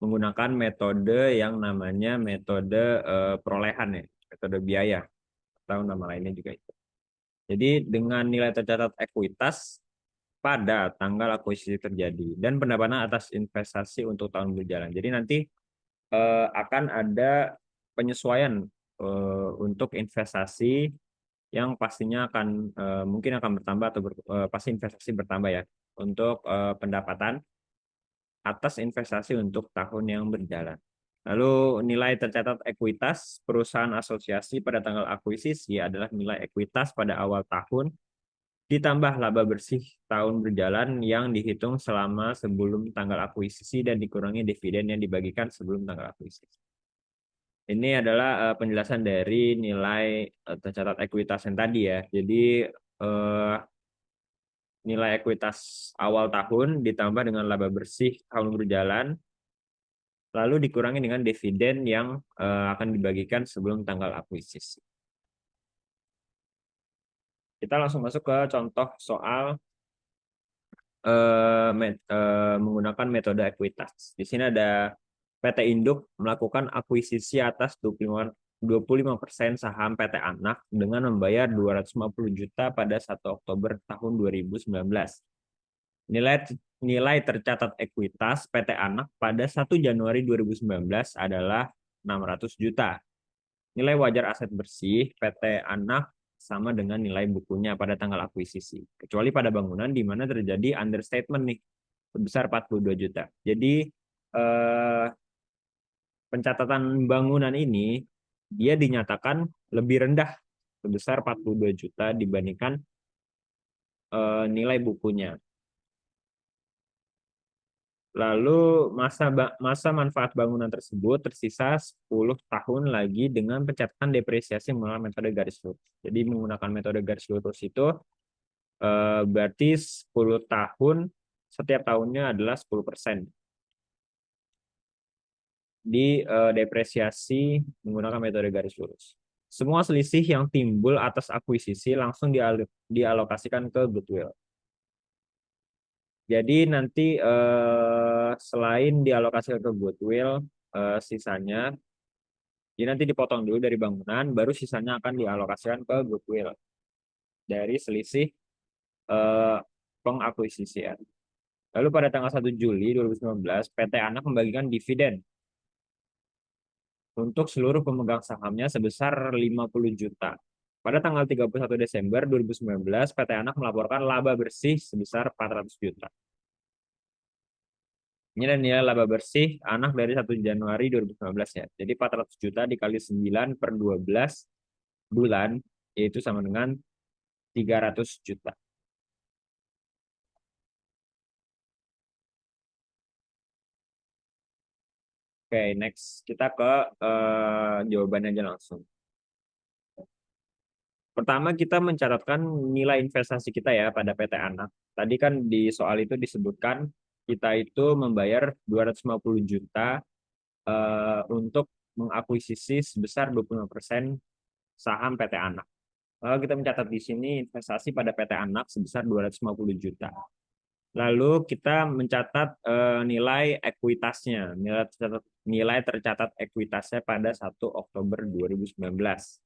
menggunakan metode yang namanya metode perolehan ya, metode biaya atau nama lainnya juga itu. Jadi dengan nilai tercatat ekuitas pada tanggal akuisisi terjadi dan pendapatan atas investasi untuk tahun berjalan. Jadi nanti akan ada penyesuaian untuk investasi yang pastinya akan mungkin akan bertambah atau pasti investasi bertambah ya untuk pendapatan atas investasi untuk tahun yang berjalan. Lalu nilai tercatat ekuitas perusahaan asosiasi pada tanggal akuisisi adalah nilai ekuitas pada awal tahun ditambah laba bersih tahun berjalan yang dihitung selama sebelum tanggal akuisisi dan dikurangi dividen yang dibagikan sebelum tanggal akuisisi. Ini adalah penjelasan dari nilai tercatat ekuitas yang tadi ya. Jadi nilai ekuitas awal tahun ditambah dengan laba bersih tahun berjalan, lalu dikurangi dengan dividen yang akan dibagikan sebelum tanggal akuisisi. Kita langsung masuk ke contoh soal menggunakan metode ekuitas. Di sini ada PT Induk melakukan akuisisi atas 25% saham PT Anak dengan membayar 250 juta pada 1 Oktober tahun 2019. Nilai tercatat ekuitas PT Anak pada 1 Januari 2019 adalah 600 juta. Nilai wajar aset bersih PT Anak sama dengan nilai bukunya pada tanggal akuisisi. Kecuali pada bangunan di mana terjadi understatement nih, sebesar 42 juta. Jadi pencatatan bangunan ini dia dinyatakan lebih rendah sebesar 42 juta dibandingkan nilai bukunya. Lalu masa manfaat bangunan tersebut tersisa 10 tahun lagi dengan pencatatan depresiasi melalui metode garis lurus. Jadi menggunakan metode garis lurus itu berarti 10 tahun, setiap tahunnya adalah 10% di depresiasi menggunakan metode garis lurus. Semua selisih yang timbul atas akuisisi langsung dialokasikan ke goodwill. Jadi nanti selain dialokasikan ke goodwill, sisanya jadi nanti dipotong dulu dari bangunan, baru sisanya akan dialokasikan ke goodwill dari selisih pengakuisisian. Lalu pada tanggal 1 Juli 2019, PT Anak membagikan dividen untuk seluruh pemegang sahamnya sebesar 50 juta. Pada tanggal 31 Desember 2019, PT Anak melaporkan laba bersih sebesar 400 juta. Ini adalah nilai laba bersih anak dari 1 Januari 2019 ya. Jadi 400 juta dikali 9 per 12 bulan, yaitu sama dengan 300 juta. Oke, next. Kita ke jawabannya aja langsung. Pertama, kita mencatatkan nilai investasi kita ya pada PT Anak. Tadi kan di soal itu disebutkan kita itu membayar 250 juta untuk mengakuisisi sebesar 25% saham PT Anak. Lalu kita mencatat di sini investasi pada PT Anak sebesar 250 juta. Lalu kita mencatat nilai ekuitasnya, nilai tercatat ekuitasnya pada 1 Oktober 2019.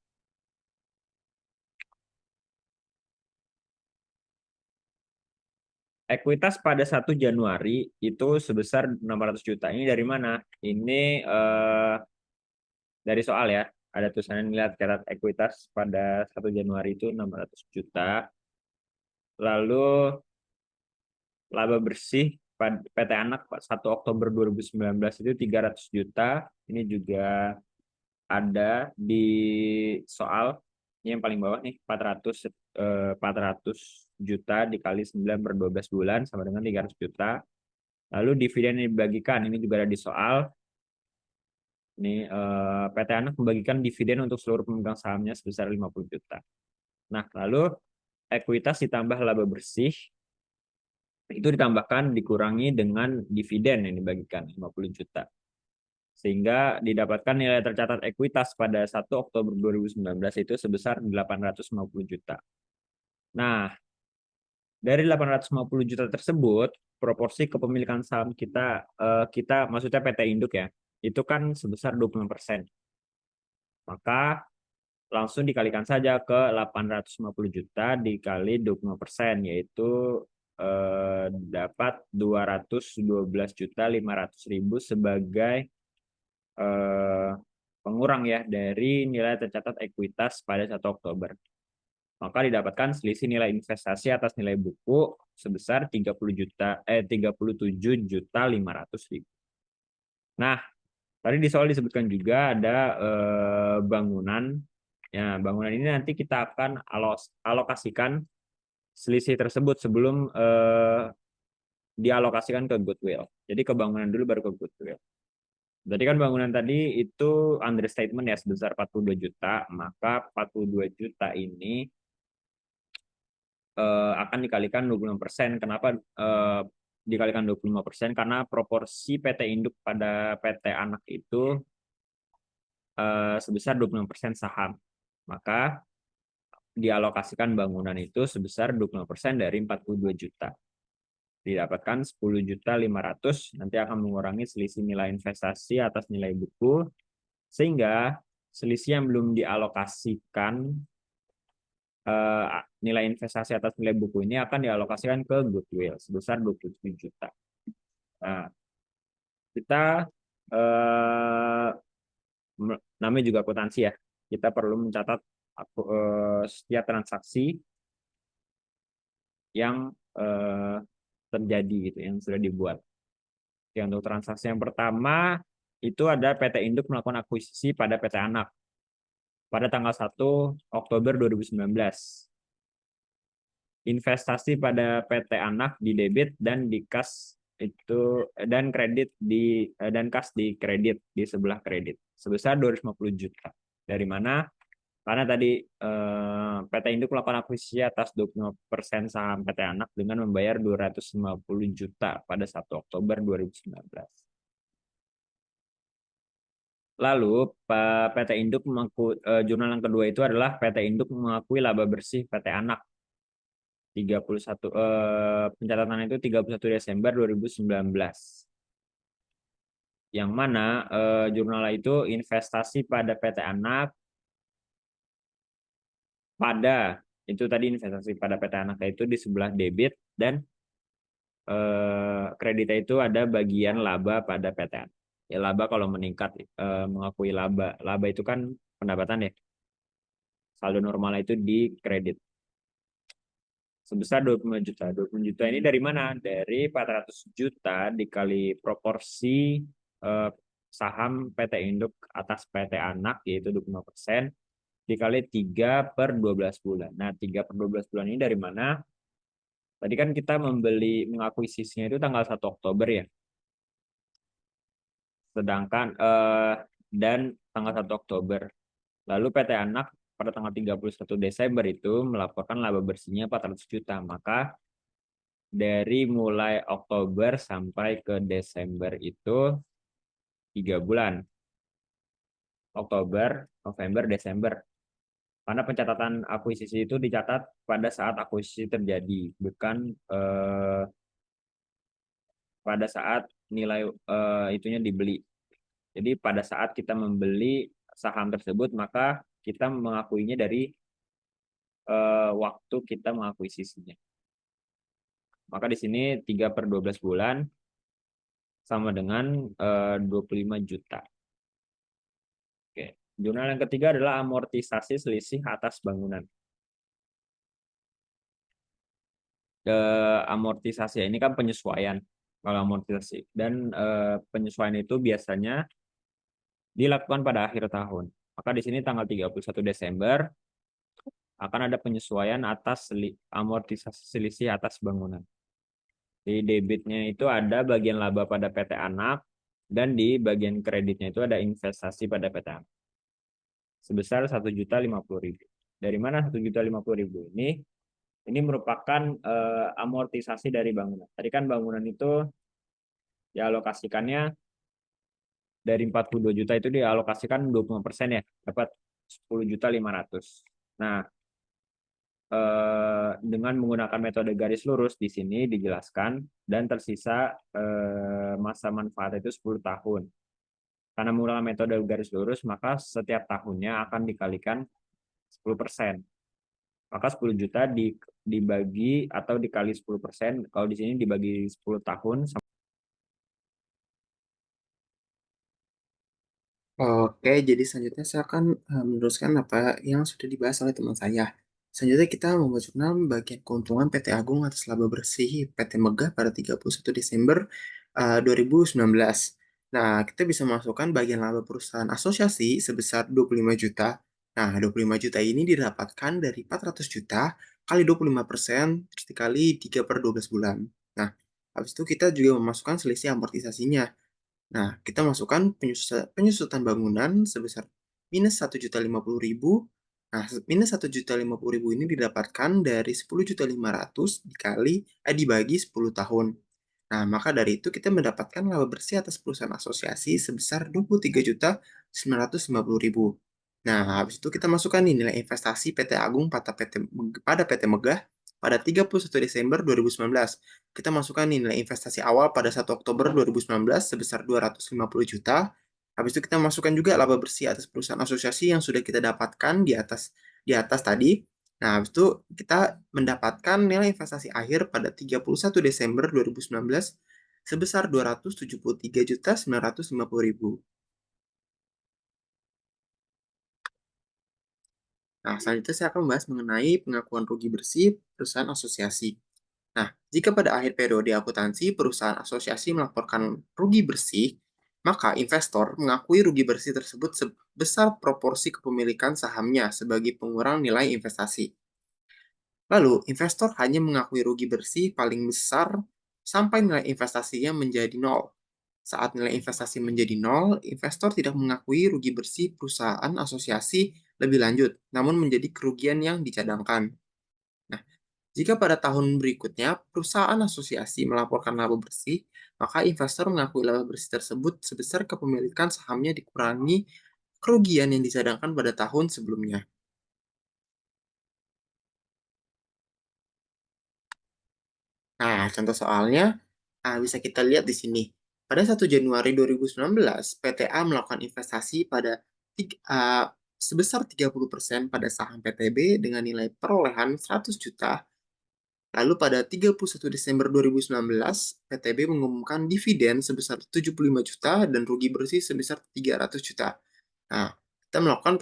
Ekuitas pada 1 Januari itu sebesar 600 juta. Ini dari mana? Ini dari soal ya. Ada tulisannya nilai tercatat ekuitas pada 1 Januari itu 600 juta. Lalu laba bersih PT Anak 1 Oktober 2019 itu 300 juta. Ini juga ada di soal. Ini yang paling bawah nih, 400 juta dikali 9 per 12 bulan sama dengan 300 juta. Lalu dividen yang dibagikan, ini juga ada di soal. Ini PT Anak membagikan dividen untuk seluruh pemegang sahamnya sebesar 50 juta. Nah, lalu ekuitas ditambah laba bersih itu ditambahkan dikurangi dengan dividen yang dibagikan 50 juta. Sehingga didapatkan nilai tercatat ekuitas pada 1 Oktober 2019 itu sebesar 850 juta. Nah, dari 850 juta tersebut, proporsi kepemilikan saham kita maksudnya PT Induk ya, itu kan sebesar 20%. Maka langsung dikalikan saja ke 850 juta dikali 25%, yaitu dapat 212.500.000 sebagai pengurang ya dari nilai tercatat ekuitas pada 1 Oktober. Maka didapatkan selisih nilai investasi atas nilai buku sebesar 37.500.000. Nah, tadi di soal disebutkan juga ada bangunan. Ya, bangunan ini nanti kita akan alokasikan selisih tersebut sebelum dialokasikan ke goodwill. Jadi ke bangunan dulu baru ke goodwill. Jadi kan bangunan tadi itu understatement ya sebesar 42 juta, maka 42 juta ini akan dikalikan 25%. Kenapa dikalikan 25%? Karena proporsi PT Induk pada PT Anak itu sebesar 25% saham. Maka dialokasikan bangunan itu sebesar 25% dari 42 juta. Didapatkan 10.500.000, nanti akan mengurangi selisih nilai investasi atas nilai buku, sehingga selisih yang belum dialokasikan nilai investasi atas nilai buku ini akan dialokasikan ke goodwill sebesar 27 juta. Nah, kita namanya juga akuntansi ya, kita perlu mencatat setiap transaksi yang terjadi gitu, yang sudah dibuat. Yang untuk transaksi yang pertama itu ada PT Induk melakukan akuisisi pada PT Anak pada tanggal 1 Oktober 2019. Investasi pada PT Anak di debit dan di kas itu dan kas di kredit di sebelah kredit sebesar 250 juta. Dari mana? Karena tadi PT Induk melakukan akuisisi atas 25% saham PT Anak dengan membayar 250 juta pada 1 Oktober 2019. Lalu PT Induk jurnal yang kedua itu adalah PT Induk mengakui laba bersih PT Anak 31 pencatatan itu 31 Desember 2019. Yang mana jurnal itu investasi pada PT Anak itu tadi investasi pada PT Anak itu di sebelah debit dan kreditnya itu ada bagian laba pada PT Anak. Ya laba kalau meningkat mengakui laba. Laba itu kan pendapatan ya. Saldo normal itu di kredit. sebesar 25 juta. 25 juta ini dari mana? Dari 400 juta dikali proporsi saham PT Induk atas PT Anak, yaitu 25%, dikali 3 per 12 bulan. Nah, 3 per 12 bulan ini dari mana? Tadi kan kita mengakuisisinya itu tanggal 1 Oktober ya. Sedangkan dan tanggal 1 Oktober. Lalu PT Anak pada tanggal 31 Desember itu melaporkan laba bersihnya 400 juta. Maka dari mulai Oktober sampai ke Desember itu 3 bulan. Oktober, November, Desember. Karena pencatatan akuisisi itu dicatat pada saat akuisisi terjadi, bukan pada saat nilai itunya dibeli. Jadi pada saat kita membeli saham tersebut, maka kita mengakuinya dari waktu kita mengakuisisinya. Maka di sini 3 per 12 bulan sama dengan 25 juta. Oke. Jurnal yang ketiga adalah amortisasi selisih atas bangunan. Amortisasi ini kan penyesuaian kalau amortisasi, dan penyesuaian itu biasanya dilakukan pada akhir tahun. Maka di sini tanggal 31 Desember akan ada penyesuaian atas amortisasi selisih atas bangunan. Di debitnya itu ada bagian laba pada PT Anak, dan di bagian kreditnya itu ada investasi pada PT Anak sebesar 1.050.000. Dari mana 1.050.000 ini? Ini merupakan amortisasi dari bangunan. Tadi kan bangunan itu dialokasikannya dari 42 juta itu dialokasikan 25% ya, dapat 10.500.000. Nah, dengan menggunakan metode garis lurus di sini dijelaskan, dan tersisa masa manfaat itu 10 tahun. Karena menggunakan metode garis lurus, maka setiap tahunnya akan dikalikan 10%. Maka 10 juta dibagi atau dikali 10%, kalau di sini dibagi 10 tahun. Oke, jadi selanjutnya saya akan meneruskan apa yang sudah dibahas oleh teman saya. Selanjutnya kita membuat jurnal bagian keuntungan PT Agung atas laba bersih PT Megah pada 31 Desember 2019. Nah, kita bisa masukkan bagian laba perusahaan asosiasi sebesar 25 juta. Nah, 25 juta ini didapatkan dari 400 juta kali 25% terus dikali 3 per 12 bulan. Nah, habis itu kita juga memasukkan selisih amortisasinya. Nah, kita masukkan penyusutan bangunan sebesar minus 1.050.000. Nah, minus 1.050.000 ini didapatkan dari 10.500.000 dibagi 10 tahun. Nah, maka dari itu kita mendapatkan laba bersih atas perusahaan asosiasi sebesar 23.950.000. Nah, habis itu kita masukkan nih nilai investasi PT Agung pada PT Megah pada 31 Desember 2019. Kita masukkan nih nilai investasi awal pada 1 Oktober 2019 sebesar 250 juta. Habis itu kita masukkan juga laba bersih atas perusahaan asosiasi yang sudah kita dapatkan di atas tadi. Nah, habis itu kita mendapatkan nilai investasi akhir pada 31 Desember 2019 sebesar 273.950.000. Nah, selanjutnya saya akan membahas mengenai pengakuan rugi bersih perusahaan asosiasi. Nah, jika pada akhir periode akuntansi perusahaan asosiasi melaporkan rugi bersih, maka investor mengakui rugi bersih tersebut sebesar proporsi kepemilikan sahamnya sebagai pengurang nilai investasi. Lalu, investor hanya mengakui rugi bersih paling besar sampai nilai investasinya menjadi nol. Saat nilai investasi menjadi nol, investor tidak mengakui rugi bersih perusahaan asosiasi lebih lanjut, namun menjadi kerugian yang dicadangkan. Nah, jika pada tahun berikutnya perusahaan asosiasi melaporkan laba bersih, maka investor mengakui laba bersih tersebut sebesar kepemilikan sahamnya dikurangi kerugian yang dicadangkan pada tahun sebelumnya. Nah, contoh soalnya bisa kita lihat di sini. Pada 1 Januari 2019, PTA melakukan investasi sebesar 30% pada saham PTB dengan nilai perolehan 100 juta. Lalu pada 31 Desember 2019, PTB mengumumkan dividen sebesar 75 juta dan rugi bersih sebesar 300 juta. Nah, kita melakukan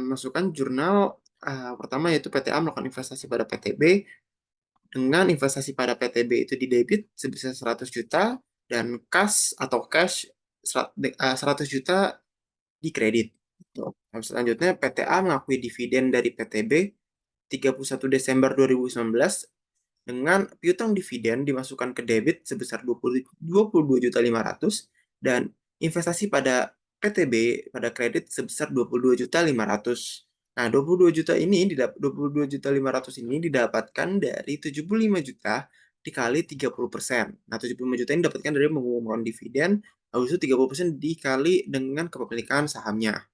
masukkan jurnal pertama, yaitu PTA melakukan investasi pada PTB dengan investasi pada PTB itu di debit sebesar 100 juta dan cash 100 juta di kredit. Selanjutnya, PTA mengakui dividen dari PTB 31 Desember 2019 dengan piutang dividen dimasukkan ke debit sebesar 22.500.000 dan investasi pada PTB pada kredit sebesar 22.500.000. Nah, 22.500.000 ini didapatkan dari 75 juta dikali 30%. Nah, 75 juta ini didapatkan dari mengumumkan dividen, habis itu 30% dikali dengan kepemilikan sahamnya.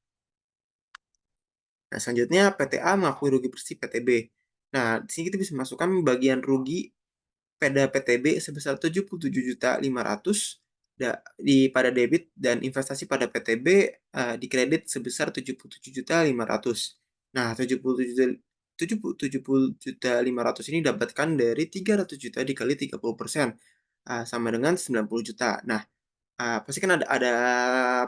Nah, selanjutnya PTA mengakui rugi bersih PTB. Nah, di sini kita bisa masukkan bagian rugi pada PTB sebesar 77.500.000 pada debit dan investasi pada PTB di kredit sebesar 77.500.000. Nah, 77.500 ini dapatkan dari 300 juta dikali 30%, sama dengan 90 juta. Nah, pasti kan ada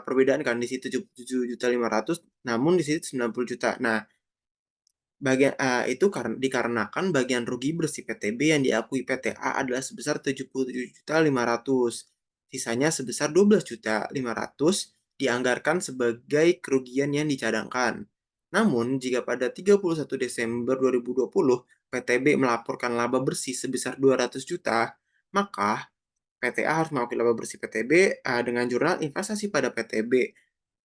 perbedaan kan di situ 77.500, namun di sini 90 juta. Nah, itu dikarenakan bagian rugi bersih PTB yang diakui PTA adalah sebesar 77.500.000. Sisanya sebesar 12.500.000 dianggarkan sebagai kerugian yang dicadangkan. Namun, jika pada 31 Desember 2020 PTB melaporkan laba bersih sebesar 200 juta, maka PTA harus mengakui laba bersih PTB dengan jurnal investasi pada PTB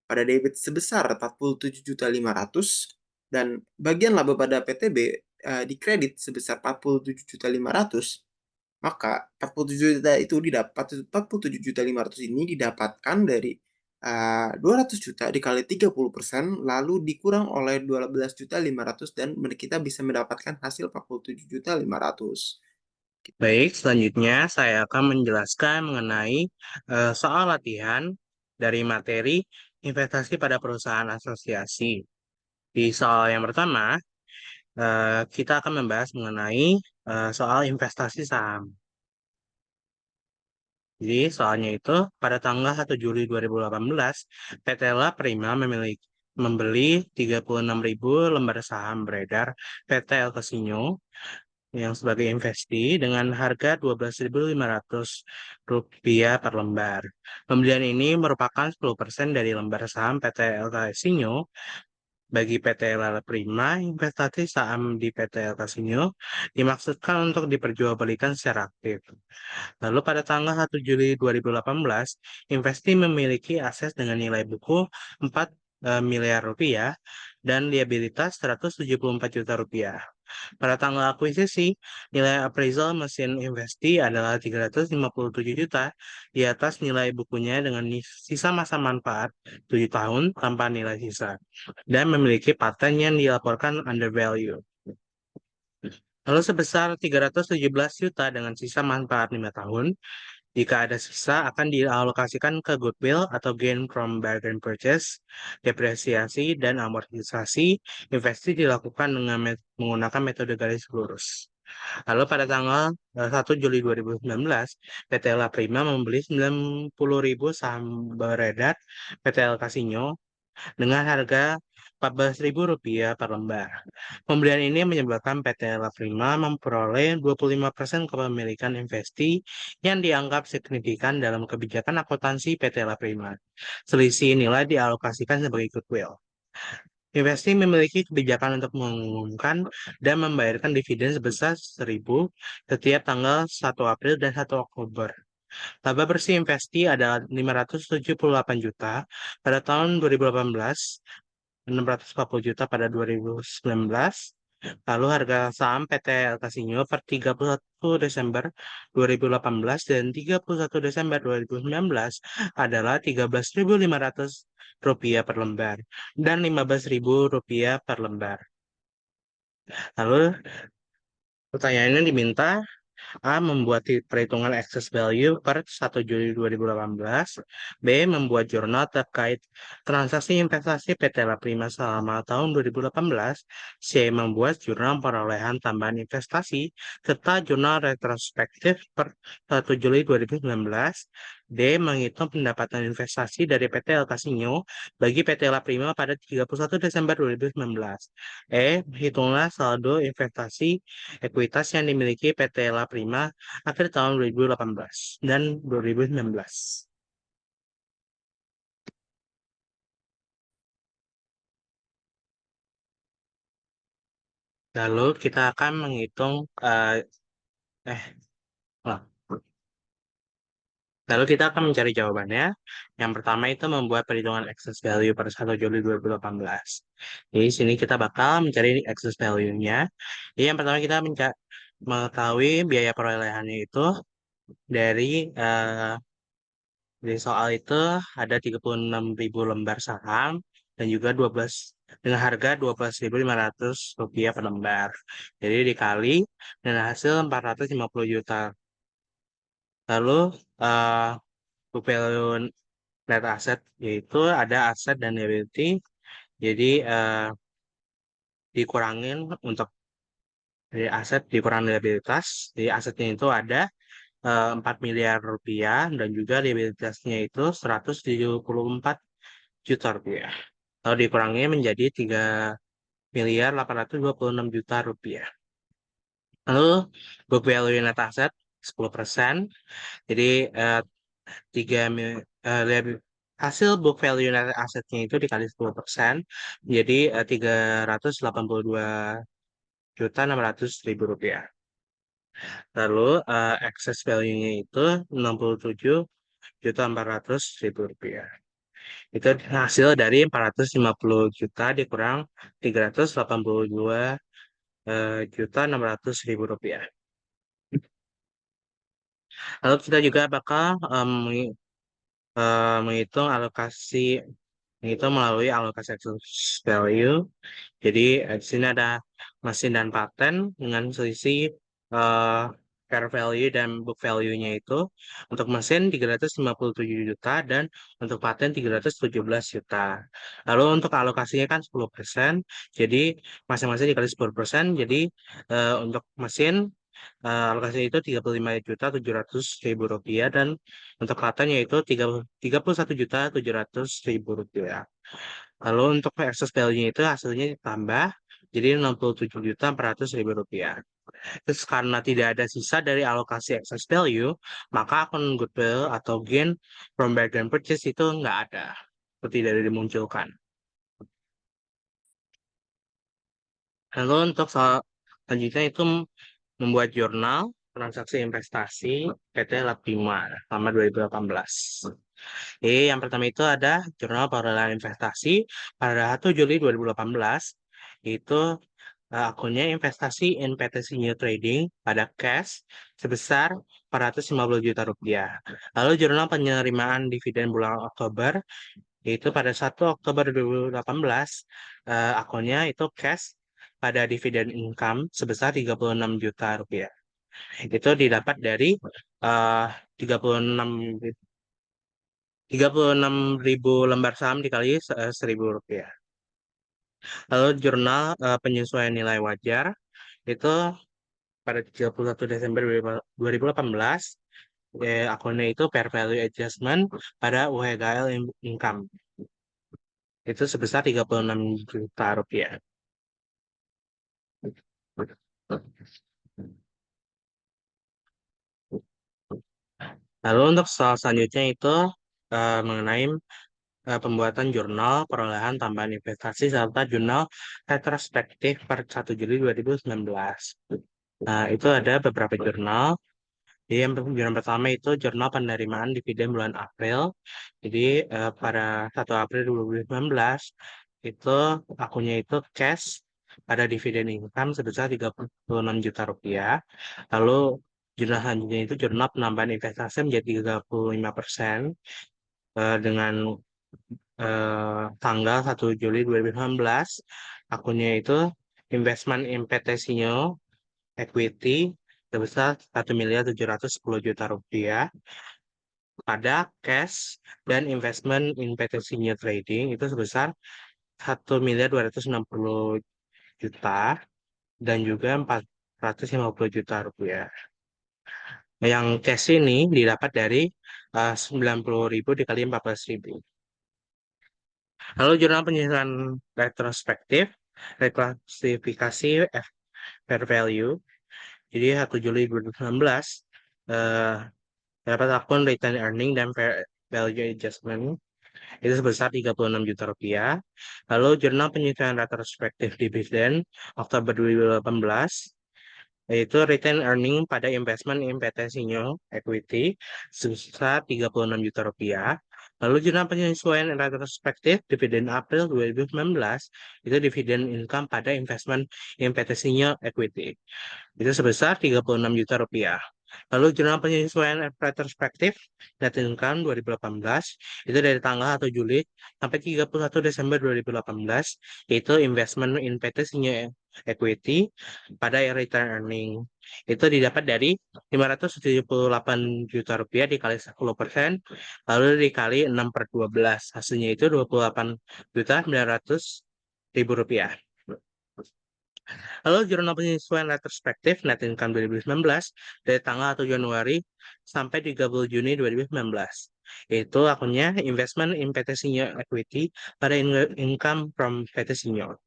pada debit sebesar 47.500.000 dan bagian laba pada PTB di kredit sebesar 47.500.000, maka 47 juta itu didapat 47.500 ini didapatkan dari 200 juta dikali 30% lalu dikurang oleh 12.500.000 dan kita bisa mendapatkan hasil 47.500.000. Baik, selanjutnya saya akan menjelaskan mengenai soal latihan dari materi investasi pada perusahaan asosiasi. Di soal yang pertama, kita akan membahas mengenai soal investasi saham. Jadi soalnya itu pada tanggal 1 Juli 2018, PT La Prima membeli 36.000 lembar saham beredar PT El Casino yang sebagai investi dengan harga Rp12.500 per lembar. Pembelian ini merupakan 10% dari lembar saham PT El Casino. Bagi PT Lala Prima, investasi saham di PT El Casino dimaksudkan untuk diperjualbelikan secara aktif. Lalu pada tanggal 1 Juli 2018, Investi memiliki aset dengan nilai buku 4 miliar rupiah dan liabilitas 174 juta rupiah. Pada tanggal akuisisi, nilai appraisal mesin Investi adalah 357 juta di atas nilai bukunya dengan sisa masa manfaat 7 tahun tanpa nilai sisa dan memiliki paten yang dilaporkan under value. Lalu sebesar 317 juta dengan sisa manfaat 5 tahun, jika ada sisa akan dialokasikan ke goodwill atau gain from bargain purchase, depresiasi, dan amortisasi. Investasi dilakukan dengan menggunakan metode garis lurus. Lalu pada tanggal 1 Juli 2019, PT La Prima membeli 90.000 saham beredar PT El Casino dengan harga Rp14.000 per lembar. Pembelian ini menyebabkan PT La Prima memperoleh 25% kepemilikan Investi yang dianggap signifikan dalam kebijakan akuntansi PT La Prima. Selisih nilai dialokasikan sebagai goodwill. Investi memiliki kebijakan untuk mengumumkan dan membayarkan dividen sebesar 1.000 setiap tanggal 1 April dan 1 Oktober. Laba bersih Investi adalah 578 juta pada tahun 2018, 640 juta pada 2019. Lalu harga saham PT El Casino per 31 Desember 2018 dan 31 Desember 2019 adalah Rp13.500 per lembar dan Rp15.000 per lembar. Lalu pertanyaannya diminta A. Membuat perhitungan excess value per 1 Juli 2018. B. Membuat jurnal terkait transaksi investasi PT La Prima selama tahun 2018. C. Membuat jurnal perolehan tambahan investasi serta jurnal retrospektif per 1 Juli 2019. D. Menghitung pendapatan investasi dari PT El Casino bagi PT La Prima pada 31 Desember 2019. E. Hitunglah saldo investasi ekuitas yang dimiliki PT La Prima akhir tahun 2018 dan 2019. Lalu kita akan menghitung eh ulang. Lalu kita akan mencari jawabannya. Yang pertama itu membuat perhitungan excess value pada 1 Juli 2018. Jadi sini kita bakal mencari excess value-nya. Jadi yang pertama kita mengetahui biaya perolehannya itu dari eh, dari soal itu ada 36.000 lembar saham dan juga 12 dengan harga Rp12.500 per lembar. Jadi dikali dan hasil 450 juta. Lalu eh, book value net asset yaitu ada aset dan liability. Jadi dikurangin untuk dari aset dikurangin liabilitas. Jadi asetnya itu ada 4 miliar rupiah dan juga liabilitasnya itu 174 juta rupiah. Lalu dikurangi menjadi 3.826 juta rupiah. Lalu book value net asset 10%. Jadi 3 hasil book value net assetnya itu dikali 10%. Jadi 382.600.000 rupiah. Lalu excess value-nya itu 67.400.000 rupiah. Itu hasil dari 450 juta dikurang 382.600.000 rupiah. Lalu kita juga bakal menghitung melalui alokasi excess value. Jadi di sini ada mesin dan paten dengan selisih fair value dan book value-nya itu untuk mesin 357 juta dan untuk paten 317 juta. Lalu untuk alokasinya kan 10%, jadi masing-masing dikali 10%, jadi untuk mesin alokasi itu 35.700.000 rupiah dan untuk paten yaitu 31.700.000 rupiah. Lalu untuk excess value-nya itu hasilnya ditambah jadi 67.400.000 rupiah. Terus karena tidak ada sisa dari alokasi excess value, maka akun goodwill atau gain from bargain purchase itu nggak ada, seperti tidak dimunculkan. Lalu untuk selanjutnya itu membuat jurnal transaksi investasi PT Lapima selama 2018. Yang pertama itu ada jurnal perolehan investasi pada 1 Juli 2018. Itu akunnya investasi in PT Senior Trading pada cash sebesar 450 juta rupiah. Lalu jurnal penerimaan dividen bulan Oktober yaitu pada 1 Oktober 2018 akunnya itu cash pada dividen income sebesar 36 juta rupiah. Itu didapat dari 36.000 lembar saham dikali 1.000 rupiah. Lalu jurnal penyesuaian nilai wajar itu pada 31 Desember 2018 akunnya itu fair value adjustment pada UHGL income itu sebesar 36 juta rupiah. Lalu untuk soal selanjutnya itu mengenai pembuatan jurnal perolehan tambahan investasi serta jurnal retrospektif per 1 Juli 2019. Nah, itu ada beberapa jurnal. Jadi yang jurnal pertama itu jurnal penerimaan dividen bulan April. Jadi pada 1 April 2019 itu akunnya itu cash pada dividen income sebesar 36 juta rupiah. Lalu jurnal selanjutnya itu jurnal penambahan investasi menjadi 35% dengan tanggal 1 Juli 2019 akunnya itu investment in PT Sinyo Equity sebesar 1.710 juta rupiah pada cash dan investment in PT Sinyo Trading itu sebesar 1.260 juta dan juga 450 juta rupiah. Yang cash ini didapat dari 90.000 dikali 14.000. Lalu jurnal penyusunan retrospektif, reklasifikasi fair value. Jadi 1 Juli 2019 eh, dapat akun return earning dan fair value adjustment itu sebesar 36 juta rupiah. Lalu jurnal penyusunan retrospektif dividen Oktober 2018 yaitu return earning pada investment in PT Sinyo Equity sebesar 36 juta rupiah. Lalu jurnal penyesuaian retrospektif dividen April 2019 itu dividen income pada investment in PT Sinyo Equity itu sebesar 36 juta rupiah. Lalu jurnal penyesuaian retrospektif net income 2018 itu dari tanggal 1 Juli sampai 31 Desember 2018 yaitu investment in PT Sinyo Equity pada return earning itu didapat dari 578 juta rupiah dikali 10% lalu dikali 6/12 hasilnya itu 28 juta 900 ribu rupiah. Lalu jurnal penyesuaian retrospektif net income 2019 dari tanggal 1 Januari sampai 30 Juni 2019. Itu akunnya investment in PT Senior Equity pada income from PT Senior.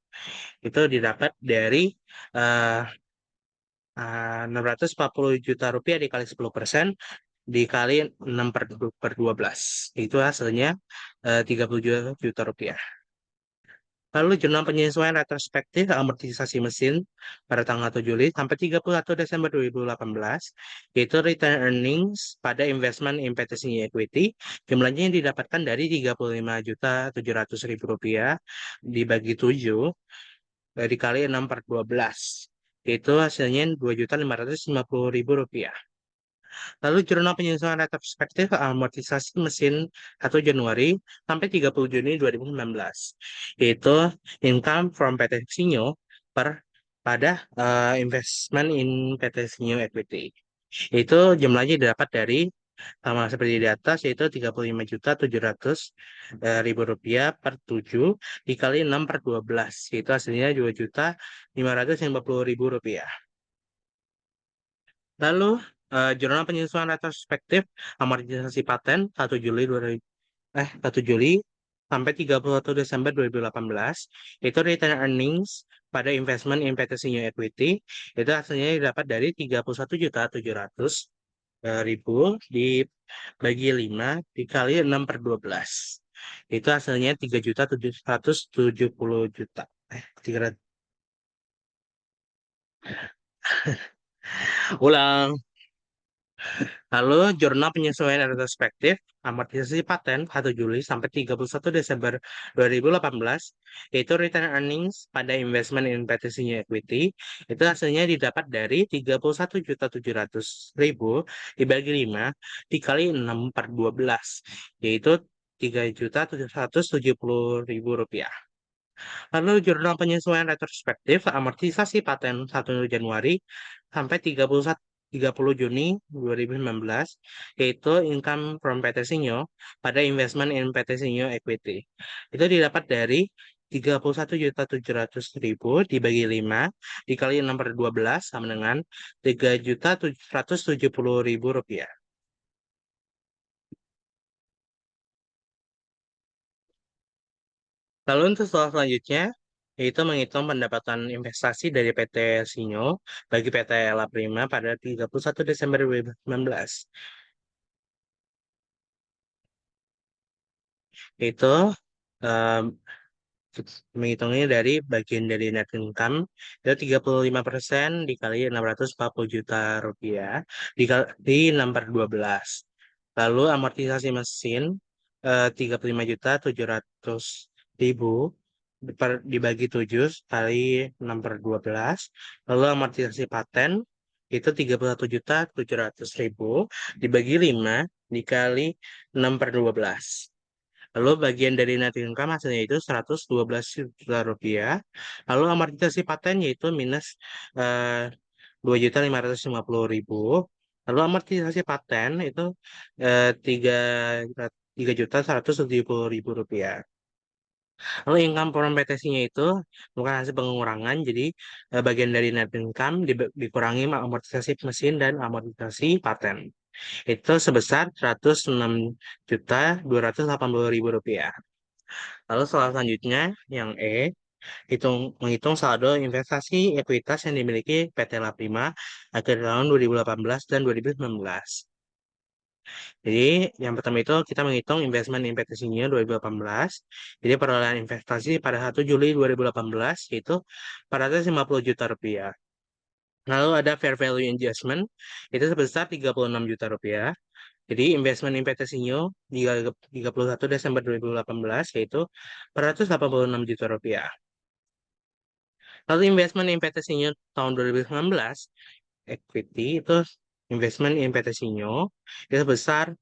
Itu didapat dari 640 juta rupiah dikali 10% dikali 6/12. Itu hasilnya 30 juta rupiah. Lalu jurnal penyesuaian retrospektif amortisasi mesin pada tanggal 1 Juli sampai 31 Desember 2018, yaitu return earnings pada investment in PT Seni Equity, jumlahnya yang didapatkan dari 35.700.000 rupiah dibagi 7 dikali 6/12, yaitu hasilnya 2.550.000 rupiah. Lalu jurnal penyesuaian retrospektif amortisasi mesin 1 Januari sampai 30 Juni 2019, yaitu income from PT Sinyo pada investment in PT Sinyo Equity. Itu jumlahnya didapat dari sama seperti di atas yaitu 35.700.000 rupiah per 7 dikali 6/12, yaitu hasilnya 2.550.000 rupiah. Lalu jurnal penyesuaian retrospektif amortisasi paten 1 Juli sampai 31 Desember 2018 itu return earnings pada investment in PT Sinyo Equity itu hasilnya didapat dari 31.700.000 dibagi 5 dikali 6/12 itu hasilnya 3.770 juta 300 ulang. Lalu jurnal penyesuaian retrospektif amortisasi paten 1 Juli sampai 31 Desember 2018 yaitu return earnings pada investment in PT Sinyo Equity itu hasilnya didapat dari 31.700.000 dibagi 5 dikali 6/12 yaitu 3.770.000 rupiah. Lalu jurnal penyesuaian retrospektif amortisasi paten 1 Januari sampai 30 Juni 2019 yaitu income from PT Sinyo pada investment in PT Sinyo Equity. Itu didapat dari 31.700.000 dibagi 5 dikali 6/12 sama dengan 3.770.000 rupiah. Lalu untuk soal selanjutnya, yaitu menghitung pendapatan investasi dari PT Sinyo bagi PT Ella Prima pada 31 Desember 2019. Itu um, menghitungnya dari bagian dari net income itu 35% dikali 640 juta rupiah dikali 6/12. Lalu amortisasi mesin 35.700.000 dibagi 7 kali 6/12. Lalu amortisasi paten itu 31.700.000 dibagi 5 dikali 6/12. Lalu bagian dari net income hasilnya itu 112 juta rupiah. Lalu amortisasi paten yaitu minus 2.550.000. Lalu amortisasi paten itu 3.170.000 rupiah. Lalu income from PTC-nya itu bukan hasil pengurangan, jadi bagian dari net income dikurangi amortisasi mesin dan amortisasi paten. Itu sebesar 106.280.000 rupiah. Lalu selanjutnya yang E, menghitung saldo investasi ekuitas yang dimiliki PT Laprima akhir tahun 2018 dan 2019. Jadi yang pertama itu kita menghitung investment investasinya 2018. Jadi perolehan investasi pada 1 Juli 2018 yaitu 450 juta rupiah. Lalu ada fair value adjustment itu sebesar 36 juta rupiah. Jadi investment investasinya di 31 Desember 2018 yaitu 486 juta rupiah. Lalu investment investasinya tahun 2019 equity itu investment investasinya itu sebesar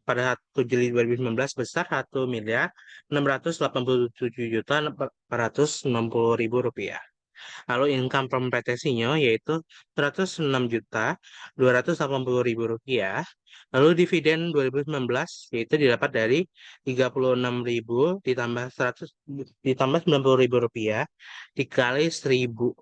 pada 1 Juli 2019 sebesar 1.687.460.000 rupiah. Lalu income from PTC-nya yaitu 106.280.000 rupiah. Lalu dividen 2019 yaitu didapat dari 36.000 ditambah 100 ditambah 90.000 rupiah dikali 1.000.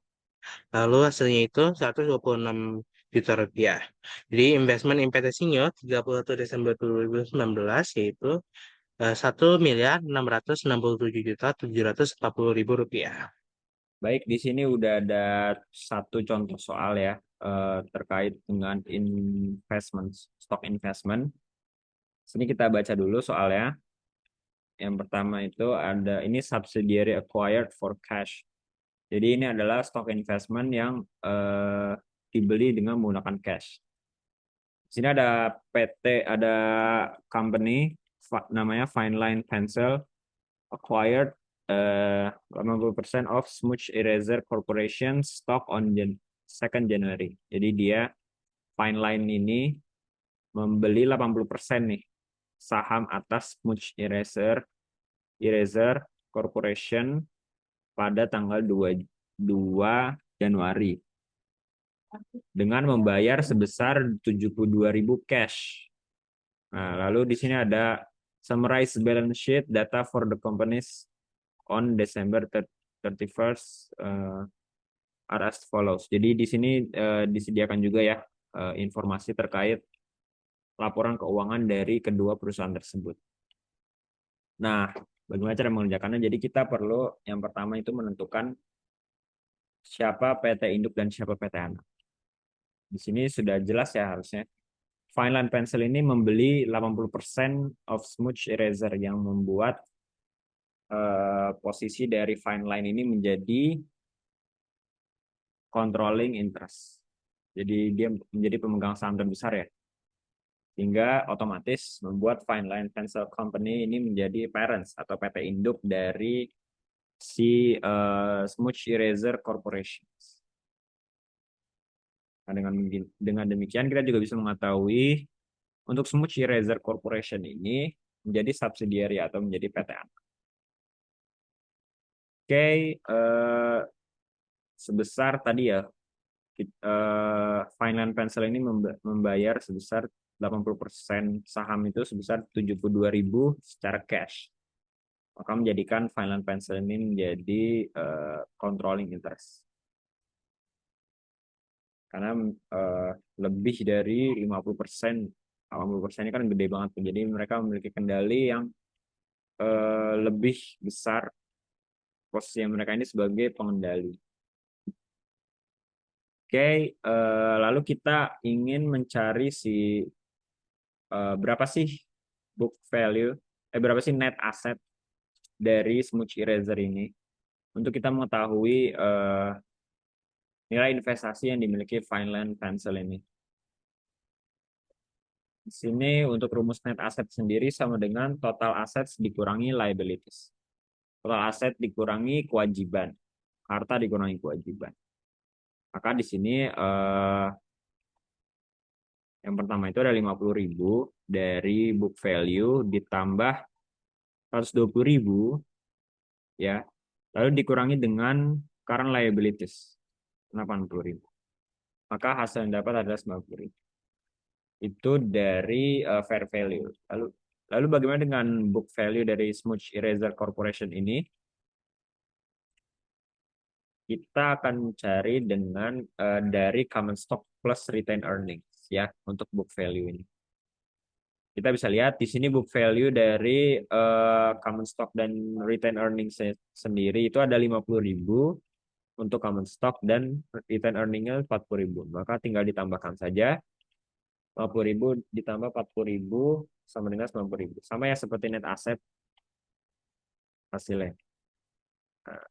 Lalu hasilnya itu 126 juta rupiah. Jadi investment investasinya 31 Desember 2019 yaitu 1.667.740.000 rupiah. Baik, di sini udah ada satu contoh soal ya terkait dengan investment, stock investment. Sini kita baca dulu soalnya. Yang pertama itu ada ini subsidiary acquired for cash. Jadi ini adalah stock investment yang dibeli dengan menggunakan cash. Di sini ada PT, ada company namanya Fine Line Pencil acquired 80% of Smooth Eraser Corporation stock on 2nd January. Jadi dia Fine Line ini membeli 80% nih saham atas Smooth Eraser Corporation pada tanggal 2 Januari dengan membayar sebesar 72.000 cash. Nah, lalu di sini ada summarize balance sheet data for the companies on December 31st are as follows. Jadi di sini disediakan juga ya informasi terkait laporan keuangan dari kedua perusahaan tersebut. Nah, bagaimana cara mengerjakannya? Jadi kita perlu yang pertama itu menentukan siapa PT induk dan siapa PT anak. Di sini sudah jelas ya harusnya. Fine Line Pencil ini membeli 80% of Smooth Eraser yang membuat posisi dari Fine Line ini menjadi controlling interest. Jadi dia menjadi pemegang saham terbesar ya. Sehingga otomatis membuat Fine Line Pencil Company ini menjadi parents atau PT induk dari si Smooth Eraser Corporation. Nah, dengan demikian kita juga bisa mengetahui untuk Smooth Eraser Corporation ini menjadi subsidiary atau menjadi PT anak. Oke, sebesar tadi ya, Fine Line Pencil ini membayar sebesar 80% saham itu sebesar 72.000 secara cash. Maka menjadikan Fine Line Pencil ini menjadi controlling interest. Karena lebih dari 50%, 80% ini kan gede banget. Jadi mereka memiliki kendali yang lebih besar. Posisi mereka ini sebagai pengendali. Oke, lalu kita ingin mencari berapa sih book value, berapa sih net asset dari Smooth Eraser ini. Untuk kita mengetahui nilai investasi yang dimiliki Fine Line Pencil ini. Di sini untuk rumus net asset sendiri sama dengan total assets dikurangi liabilities. Total asset dikurangi kewajiban. Harta dikurangi kewajiban. Maka di sini yang pertama itu ada 50.000 dari book value ditambah 120.000 ya. Lalu dikurangi dengan current liabilities 80.000. Maka hasil yang dapat adalah 90.000. Itu dari fair value. Lalu Lalu bagaimana dengan book value dari Smooch Eraser Corporation ini? Kita akan cari dengan dari common stock plus retained earnings ya untuk book value ini. Kita bisa lihat di sini book value dari common stock dan retained earnings sendiri itu ada 50.000 untuk common stock dan retained earningnya 40.000. Maka tinggal ditambahkan saja 50.000 ditambah 40.000 sama dengan 90.000. Sama ya seperti net asset hasilnya. Nah,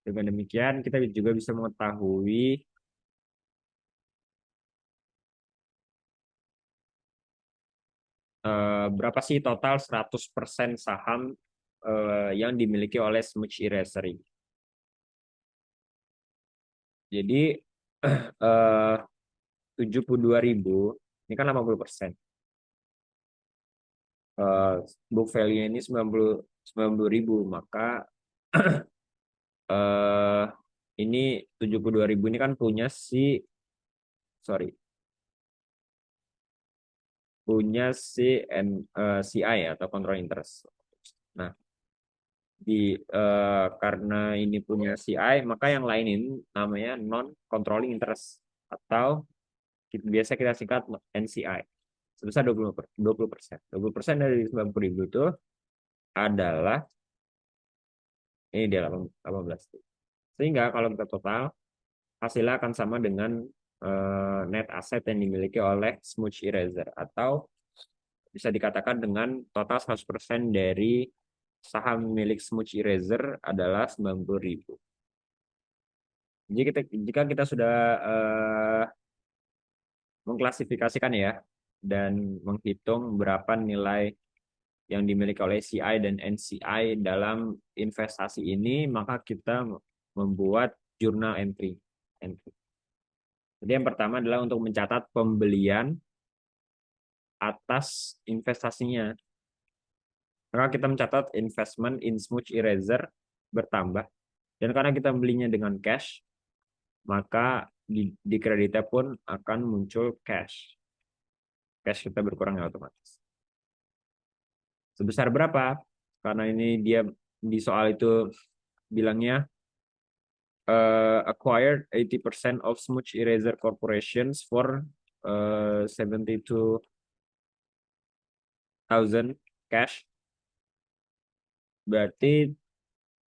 dengan demikian kita juga bisa mengetahui berapa sih total 100% saham yang dimiliki oleh Smooch Eraser ini. Jadi 72.000 ini kan 80%. Book value ini 90.000, maka ini 72.000 ini kan punya CI atau control interest. Nah, karena ini punya CI, maka yang lain ini namanya non controlling interest atau biasa kita singkat NCI sebesar 20%. 20% dari 90.000 itu adalah ini dia 18. Sehingga kalau kita total hasilnya akan sama dengan net asset yang dimiliki oleh Smooch Eraser atau bisa dikatakan dengan total 100% dari saham milik Smooch Eraser adalah 90.000. Jika kita sudah mengklasifikasikan ya dan menghitung berapa nilai yang dimiliki oleh CI dan NCI dalam investasi ini, maka kita membuat journal entry. Jadi yang pertama adalah untuk mencatat pembelian atas investasinya. Maka kita mencatat investment in Smooch Eraser bertambah. Dan karena kita belinya dengan cash, maka di kreditnya pun akan muncul cash. Cash kita berkurang otomatis. Sebesar berapa? Karena ini dia di soal itu bilangnya acquired 80% of Smooch Eraser Corporations for 72.000 cash. Berarti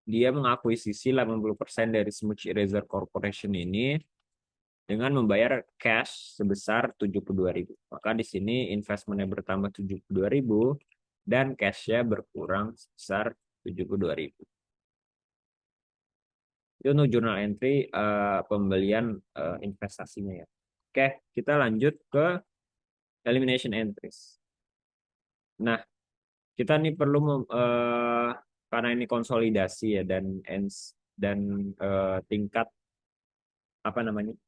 dia mengakuisisi 80% dari Smooch Eraser Corporation ini dengan membayar cash sebesar 72.000. Maka di sini investmentnya bertambah 72.000 dan cash-nya berkurang sebesar 72.000. Itu untuk journal entry pembelian investasinya ya. Oke, kita lanjut ke elimination entries. Nah, kita nih perlu karena ini konsolidasi ya dan tingkat apa namanya?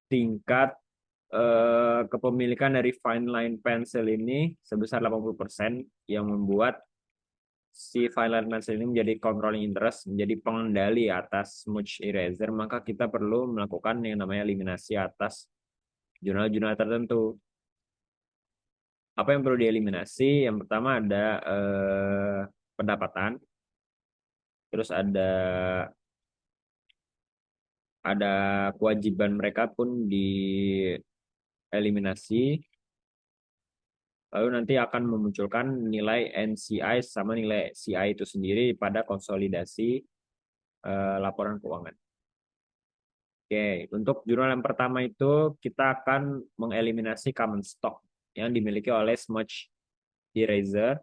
Tingkat kepemilikan dari Fine Line Pencil ini sebesar 80% yang membuat si Fine Line Pencil ini menjadi controlling interest, menjadi pengendali atas Smooch Eraser, maka kita perlu melakukan yang namanya eliminasi atas jurnal-jurnal tertentu. Apa yang perlu dieliminasi? Yang pertama ada pendapatan, terus ada kewajiban mereka pun dieliminasi. Lalu nanti akan memunculkan nilai NCI sama nilai CI itu sendiri pada konsolidasi laporan keuangan. Oke, untuk jurnal yang pertama itu kita akan mengeliminasi common stock yang dimiliki oleh Smooch Eraser.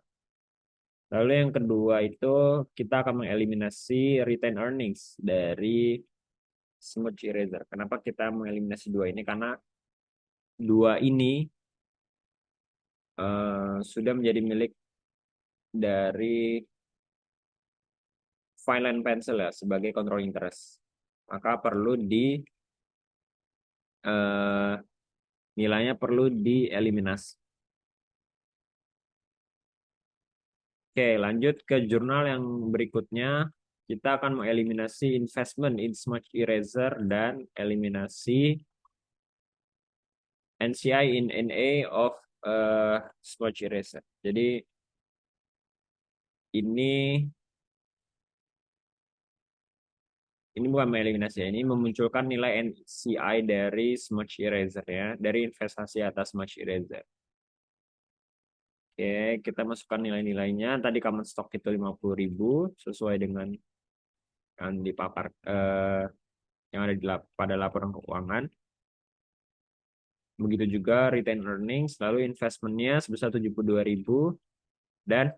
Lalu yang kedua itu kita akan mengeliminasi retained earnings dari Smooch Eraser. Kenapa kita mengeliminasi dua ini? Karena dua ini sudah menjadi milik dari Fine Line Pencil ya sebagai control interest. Maka perlu nilainya perlu dieliminasi. Oke, lanjut ke jurnal yang berikutnya. Kita akan mengeliminasi investment in Smooch Eraser dan eliminasi NCI in NA of smudge eraser. Jadi ini bukan mengeliminasi ya, ini memunculkan nilai NCI dari smudge eraser ya, dari investasi atas smudge eraser. Oke, kita masukkan nilai-nilainya. Tadi common stock itu 50.000 sesuai dengan yang dipapar yang ada pada laporan keuangan. Begitu juga retained earnings, lalu investmentnya sebesar 72.000 dan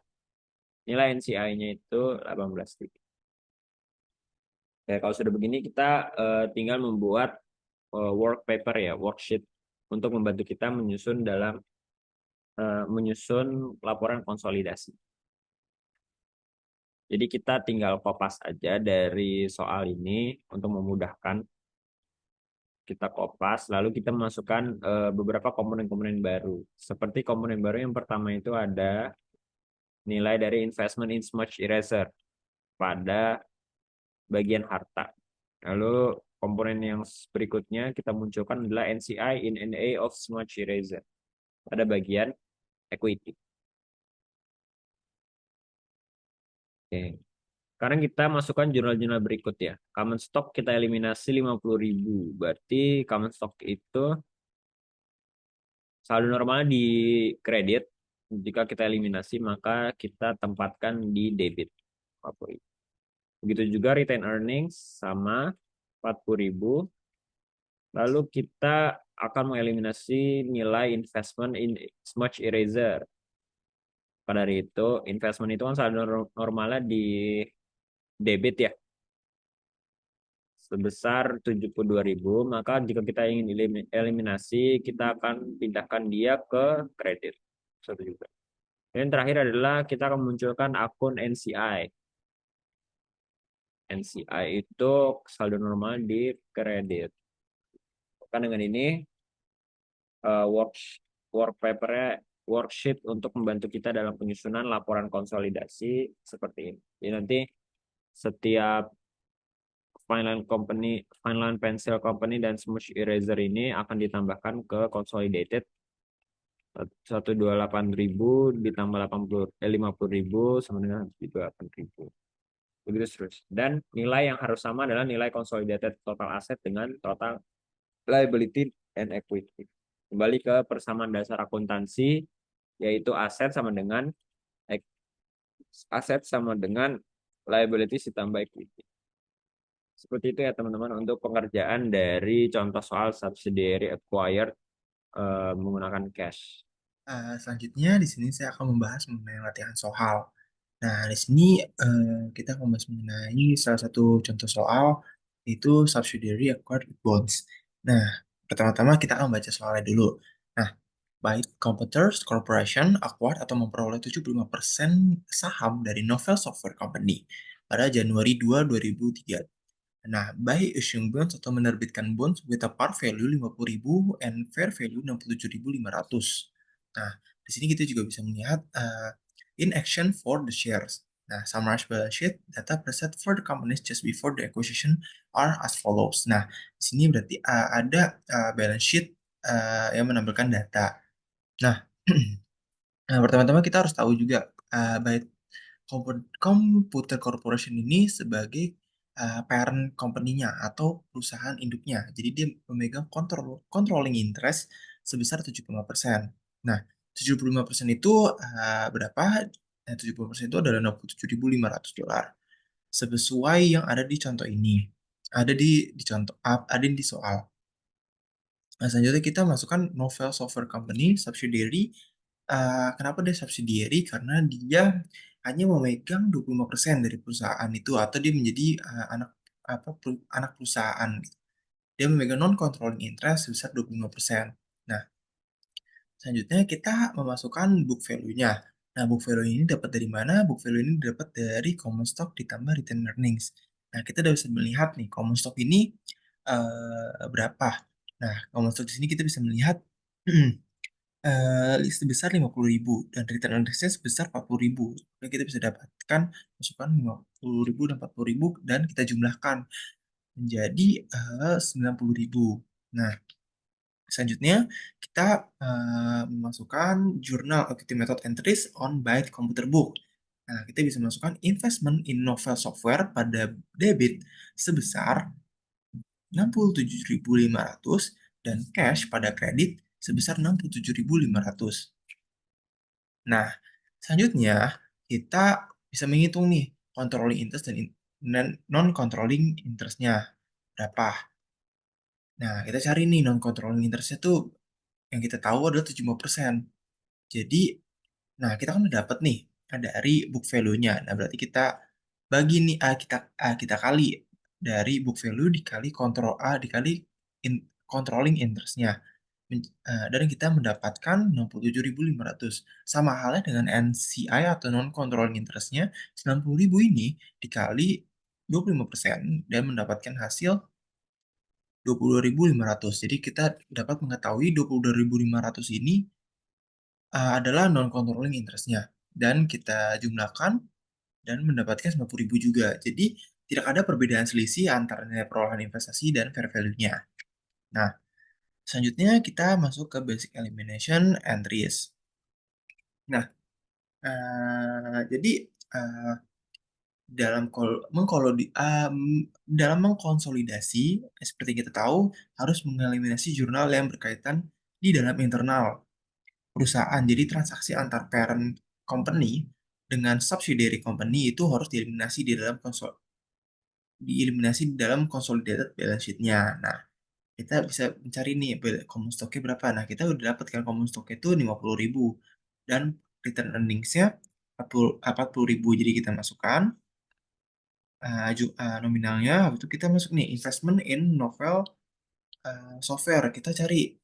nilai NCI-nya itu 18.000. Oke, kalau sudah begini kita tinggal membuat work paper ya, worksheet untuk membantu kita menyusun laporan konsolidasi. Jadi kita tinggal kopas aja dari soal ini untuk memudahkan. Kita kopas, lalu kita masukkan beberapa komponen-komponen baru. Seperti komponen baru yang pertama itu ada nilai dari investment in smudge eraser pada bagian harta. Lalu komponen yang berikutnya kita munculkan adalah NCI in NA of smudge eraser pada bagian equity. Oke. Sekarang kita masukkan jurnal-jurnal berikut ya. Common stock kita eliminasi 50.000. Berarti common stock itu saldo normal di kredit. Jika kita eliminasi maka kita tempatkan di debit. Begitu juga retain earnings sama 40.000. Lalu kita akan mengeliminasi nilai investment in smudge eraser. Pada hari itu, investment itu kan saldo normalnya di debit ya. Sebesar 72.000, maka jika kita ingin eliminasi, kita akan pindahkan dia ke kredit. Satu juga. Dan terakhir adalah kita akan munculkan akun NCI. NCI itu saldo normal di kredit. Kan dengan ini work paper-nya worksheet untuk membantu kita dalam penyusunan laporan konsolidasi seperti ini. Jadi nanti setiap fine line pencil company dan smudge eraser ini akan ditambahkan ke consolidated 128.000 ditambah 50.000 sama dengan 128.000. Begitu terus. Dan nilai yang harus sama adalah nilai consolidated total asset dengan total liability and equity. Kembali ke persamaan dasar akuntansi, yaitu aset sama dengan liability ditambah equity. Seperti itu ya teman-teman untuk pengerjaan dari contoh soal subsidiary acquired menggunakan cash. Selanjutnya di sini saya akan membahas mengenai latihan soal. Nah, di sini kita akan membahas mengenai salah satu contoh soal yaitu subsidiary acquired bonds. Nah, pertama-tama kita akan baca soalnya dulu. Nah, by Computers Corporation acquired atau memperoleh 75% saham dari Novel Software Company pada Januari 2, 2003. Nah, by issuing bonds atau menerbitkan bonds with a par value 50.000 and fair value 67.500. Nah, di sini kita juga bisa melihat in action for the shares. Nah, summarize balance sheet, data preset for the companies just before the acquisition are as follows. Nah, di sini berarti ada balance sheet yang menampilkan data. Nah, pertama-tama kita harus tahu juga by Computer Corporation ini sebagai parent company-nya atau perusahaan induknya. Jadi dia memegang controlling interest sebesar 75%. Nah, 75% itu berapa? 70% itu adalah $67.500. Sesuai yang ada di contoh ini. Ada di contoh ada di soal. Nah, selanjutnya kita masukkan Novel Software Company subsidiary. Kenapa dia subsidiary? Karena dia hanya memegang 25% dari perusahaan itu atau dia menjadi anak perusahaan. Dia memegang non-controlling interest sebesar 25%. Nah, selanjutnya kita memasukkan book value-nya. Nah, book value ini dapat dari mana? Book value ini dapat dari common stock ditambah retained earnings. Nah, kita udah bisa melihat nih common stock ini berapa. Nah, common stock di sini kita bisa melihat sebesar 50.000 dan return on investment sebesar 40.000. Jadi kita bisa dapatkan masukan 50.000 dan 40.000 dan kita jumlahkan menjadi 90.000. Nah, Selanjutnya, kita memasukkan Journal Equity Method Entries on Byte Computer Book. Nah, kita bisa masukkan investment in novel software pada debit sebesar 67.500 dan cash pada kredit sebesar 67.500. Nah, selanjutnya kita bisa menghitung nih controlling interest dan non-controlling interest-nya berapa. Nah, kita cari nih non-controlling interest-nya tuh yang kita tahu adalah 75%. Jadi, nah kita kan udah dapat nih dari book value-nya. Nah, berarti kita bagi nih kita kali dari book value dikali kontrol dikali controlling interest-nya. Dan kita mendapatkan 67.500. Sama halnya dengan NCI atau non-controlling interest-nya, 90.000 ini dikali 25% dan mendapatkan hasil 22.500. Jadi kita dapat mengetahui 22.500 ini adalah non-controlling interest-nya. Dan kita jumlahkan dan mendapatkan 90.000 juga. Jadi tidak ada perbedaan selisih antara nilai perolehan investasi dan fair value-nya. Nah, selanjutnya kita masuk ke basic elimination entries. Nah, jadi dalam mengkonsolidasi, seperti kita tahu, harus mengeliminasi jurnal yang berkaitan di dalam internal perusahaan. Jadi transaksi antar parent company dengan subsidiary company itu harus dieliminasi di dalam consolidated balance sheet-nya. Nah, kita bisa mencari nih common stock-nya berapa. Nah, kita udah dapat kan common stock-nya itu 50.000 dan return earnings-nya 40.000. Jadi kita masukkan nominalnya, habis itu kita masuk nih investment in novel software. Kita cari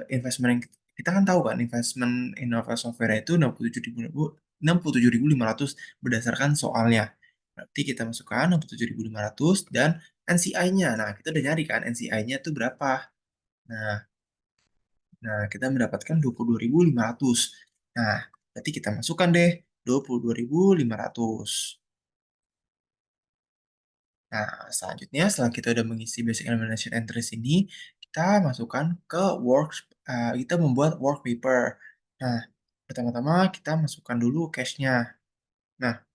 investment yang kita kan tahu kan investment in novel software itu 67.500 berdasarkan soalnya. Berarti kita masukkan 67.500 dan NCI-nya. Nah, kita udah nyari kan NCI-nya itu berapa. Nah, kita mendapatkan 22.500. Nah, berarti kita masukkan deh 22.500. Nah, selanjutnya setelah kita udah mengisi basic elimination entries ini, kita masukkan ke kita membuat work paper. Nah, pertama-tama kita masukkan dulu cash-nya. Nah,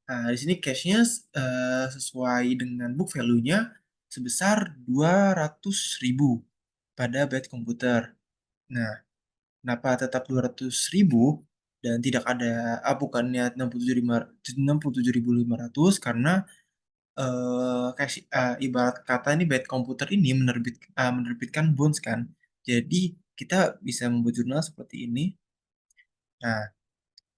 di sini cash-nya sesuai dengan book value-nya sebesar 200.000 pada byte komputer. Nah, kenapa tetap 200.000 dan tidak ada bukannya 67.500 karena ibarat kata ini byte komputer ini menerbitkan bonds kan. Jadi kita bisa membuat jurnal seperti ini. Nah,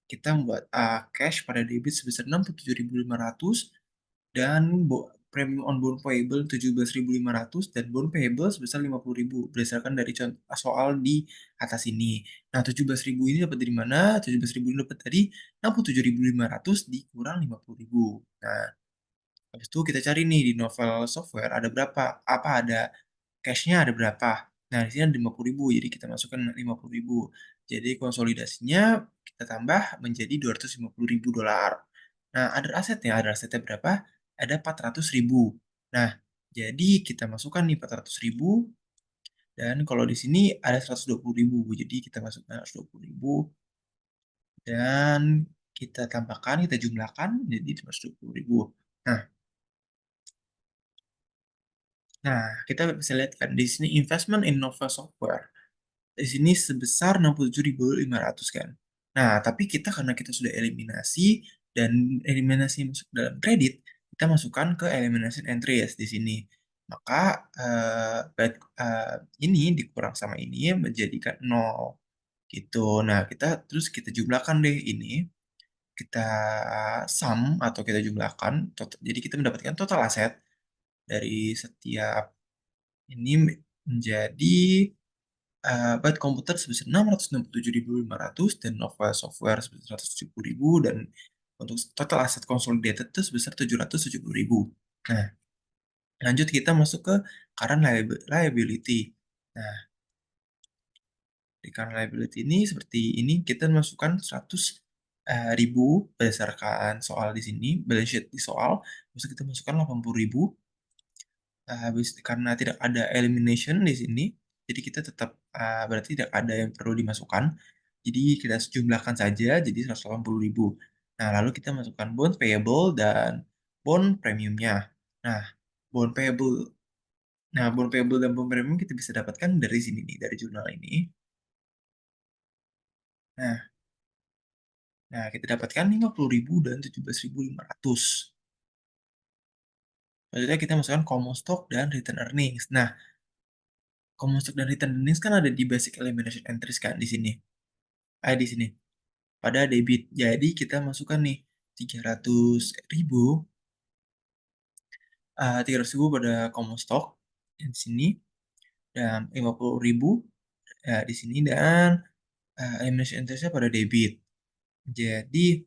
kita membuat cash pada debit sebesar 67.500 dan premium on bond payable 17.500 dan bond payable sebesar 50.000 berdasarkan dari soal di atas ini. Nah, 17.000 ini dapat dari mana? 17.000 ini dapat dari 67.500 dikurang 50.000. Nah, habis itu kita cari nih di novel software ada berapa? Apa ada cash-nya ada berapa? Nah, di sini ada 50.000, jadi kita masukkan 50.000. Jadi konsolidasinya kita tambah menjadi 250.000 dolar. Nah, ada asetnya berapa? Ada 400.000. Nah, jadi kita masukkan nih 400.000 dan kalau di sini ada 120.000. Jadi kita masukkan 120.000 dan kita tambahkan, kita jumlahkan jadi 120.000. Nah, kita bisa lihat kan di sini investment in novel software. Di sini sebesar 67.500 kan. Nah, tapi karena kita sudah eliminasi dan eliminasi masuk dalam kredit, kita masukkan ke elimination entries di sini. Maka ini dikurang sama ini menjadikan 0 gitu. Nah, kita jumlahkan deh ini. Kita sum atau kita jumlahkan. Jadi kita mendapatkan total aset dari setiap ini menjadi byte komputer sebesar 667.500 dan novel software sebesar 170.000 dan untuk total aset consolidated itu sebesar 770.000. Nah, lanjut kita masuk ke current liability. Nah, di current liability ini seperti ini kita masukkan 100.000 berdasarkan soal di sini, balance sheet di soal, terus kita masukkan 80.000 karena tidak ada elimination di sini, jadi kita tetap berarti tidak ada yang perlu dimasukkan. Jadi kita jumlahkan saja jadi 180.000. Nah, lalu kita masukkan bond payable dan bond premiumnya. Nah, bond payable dan bond premium kita bisa dapatkan dari sini nih, dari jurnal ini. Nah, kita dapatkan 50.000 dan 17.500. Selanjutnya kita masukkan common stock dan return earnings. Nah, common stock dan return earnings kan ada di basic elimination entries kan di sini. Di sini. Pada debit. Jadi kita masukkan nih 300.000 pada common stock di sini dan 50.000 di sini dan elimination entries-nya pada debit. Jadi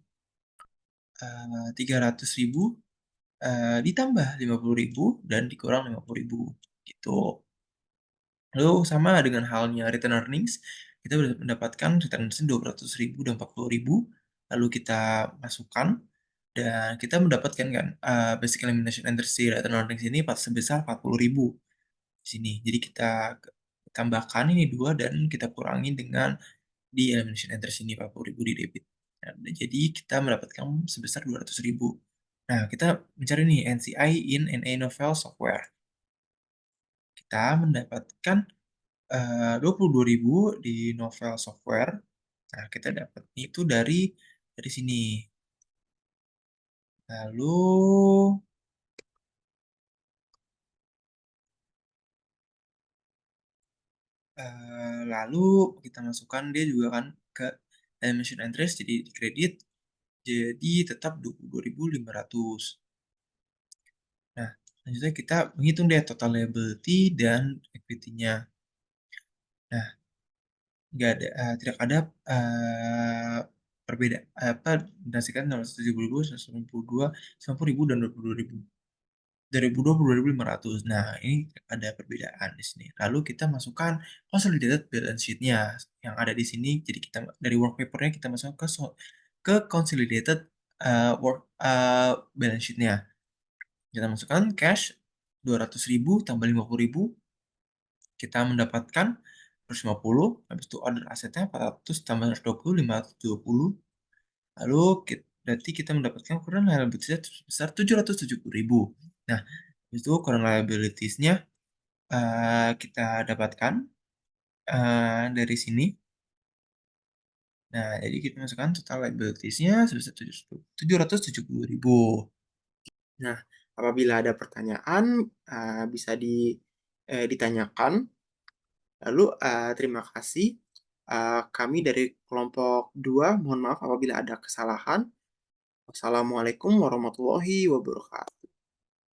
300.000 ditambah 50.000 dan dikurang 50.000 gitu. Lalu sama dengan halnya return earnings, kita mendapatkan return earnings 200.000 dan 40.000, lalu kita masukkan dan kita mendapatkan kan basic elimination entries di return earnings ini sebesar 40.000 di sini. Jadi kita tambahkan ini 2 dan kita kurangi dengan di elimination entries ini 40.000 di debit. Nah, jadi kita mendapatkan sebesar 200.000. Nah, kita mencari nih NCI in NA Novel Software. Kita mendapatkan 22.000 di Novel Software. Nah, kita dapat itu dari sini. Lalu kita masukkan dia juga kan ke elimination entries jadi di kredit jadi tetap 22.500. Nah, selanjutnya kita menghitung deh total liability dan equity-nya. Nah, tidak ada perbedaan berdasarkan 170.000, 192, 90.000 dan 22.000. 22.500. Nah, ini ada perbedaan di sini. Lalu kita masukkan consolidated balance sheet-nya yang ada di sini. Jadi kita dari work paper-nya kita masukkan ke consolidated balance sheet-nya. Kita masukkan cash 200.000 tambah 50.000. Kita mendapatkan 150, habis itu order asetnya 400 tambah 120, 520. Lalu berarti kita mendapatkan current liabilities sebesar 770.000. Nah, itu current liabilities-nya kita dapatkan dari sini. Nah, jadi kita masukkan total liabilities-nya sebesar 770.000. Nah, apabila ada pertanyaan bisa ditanyakan. Lalu terima kasih. Kami dari kelompok 2 mohon maaf apabila ada kesalahan. Wassalamualaikum warahmatullahi wabarakatuh.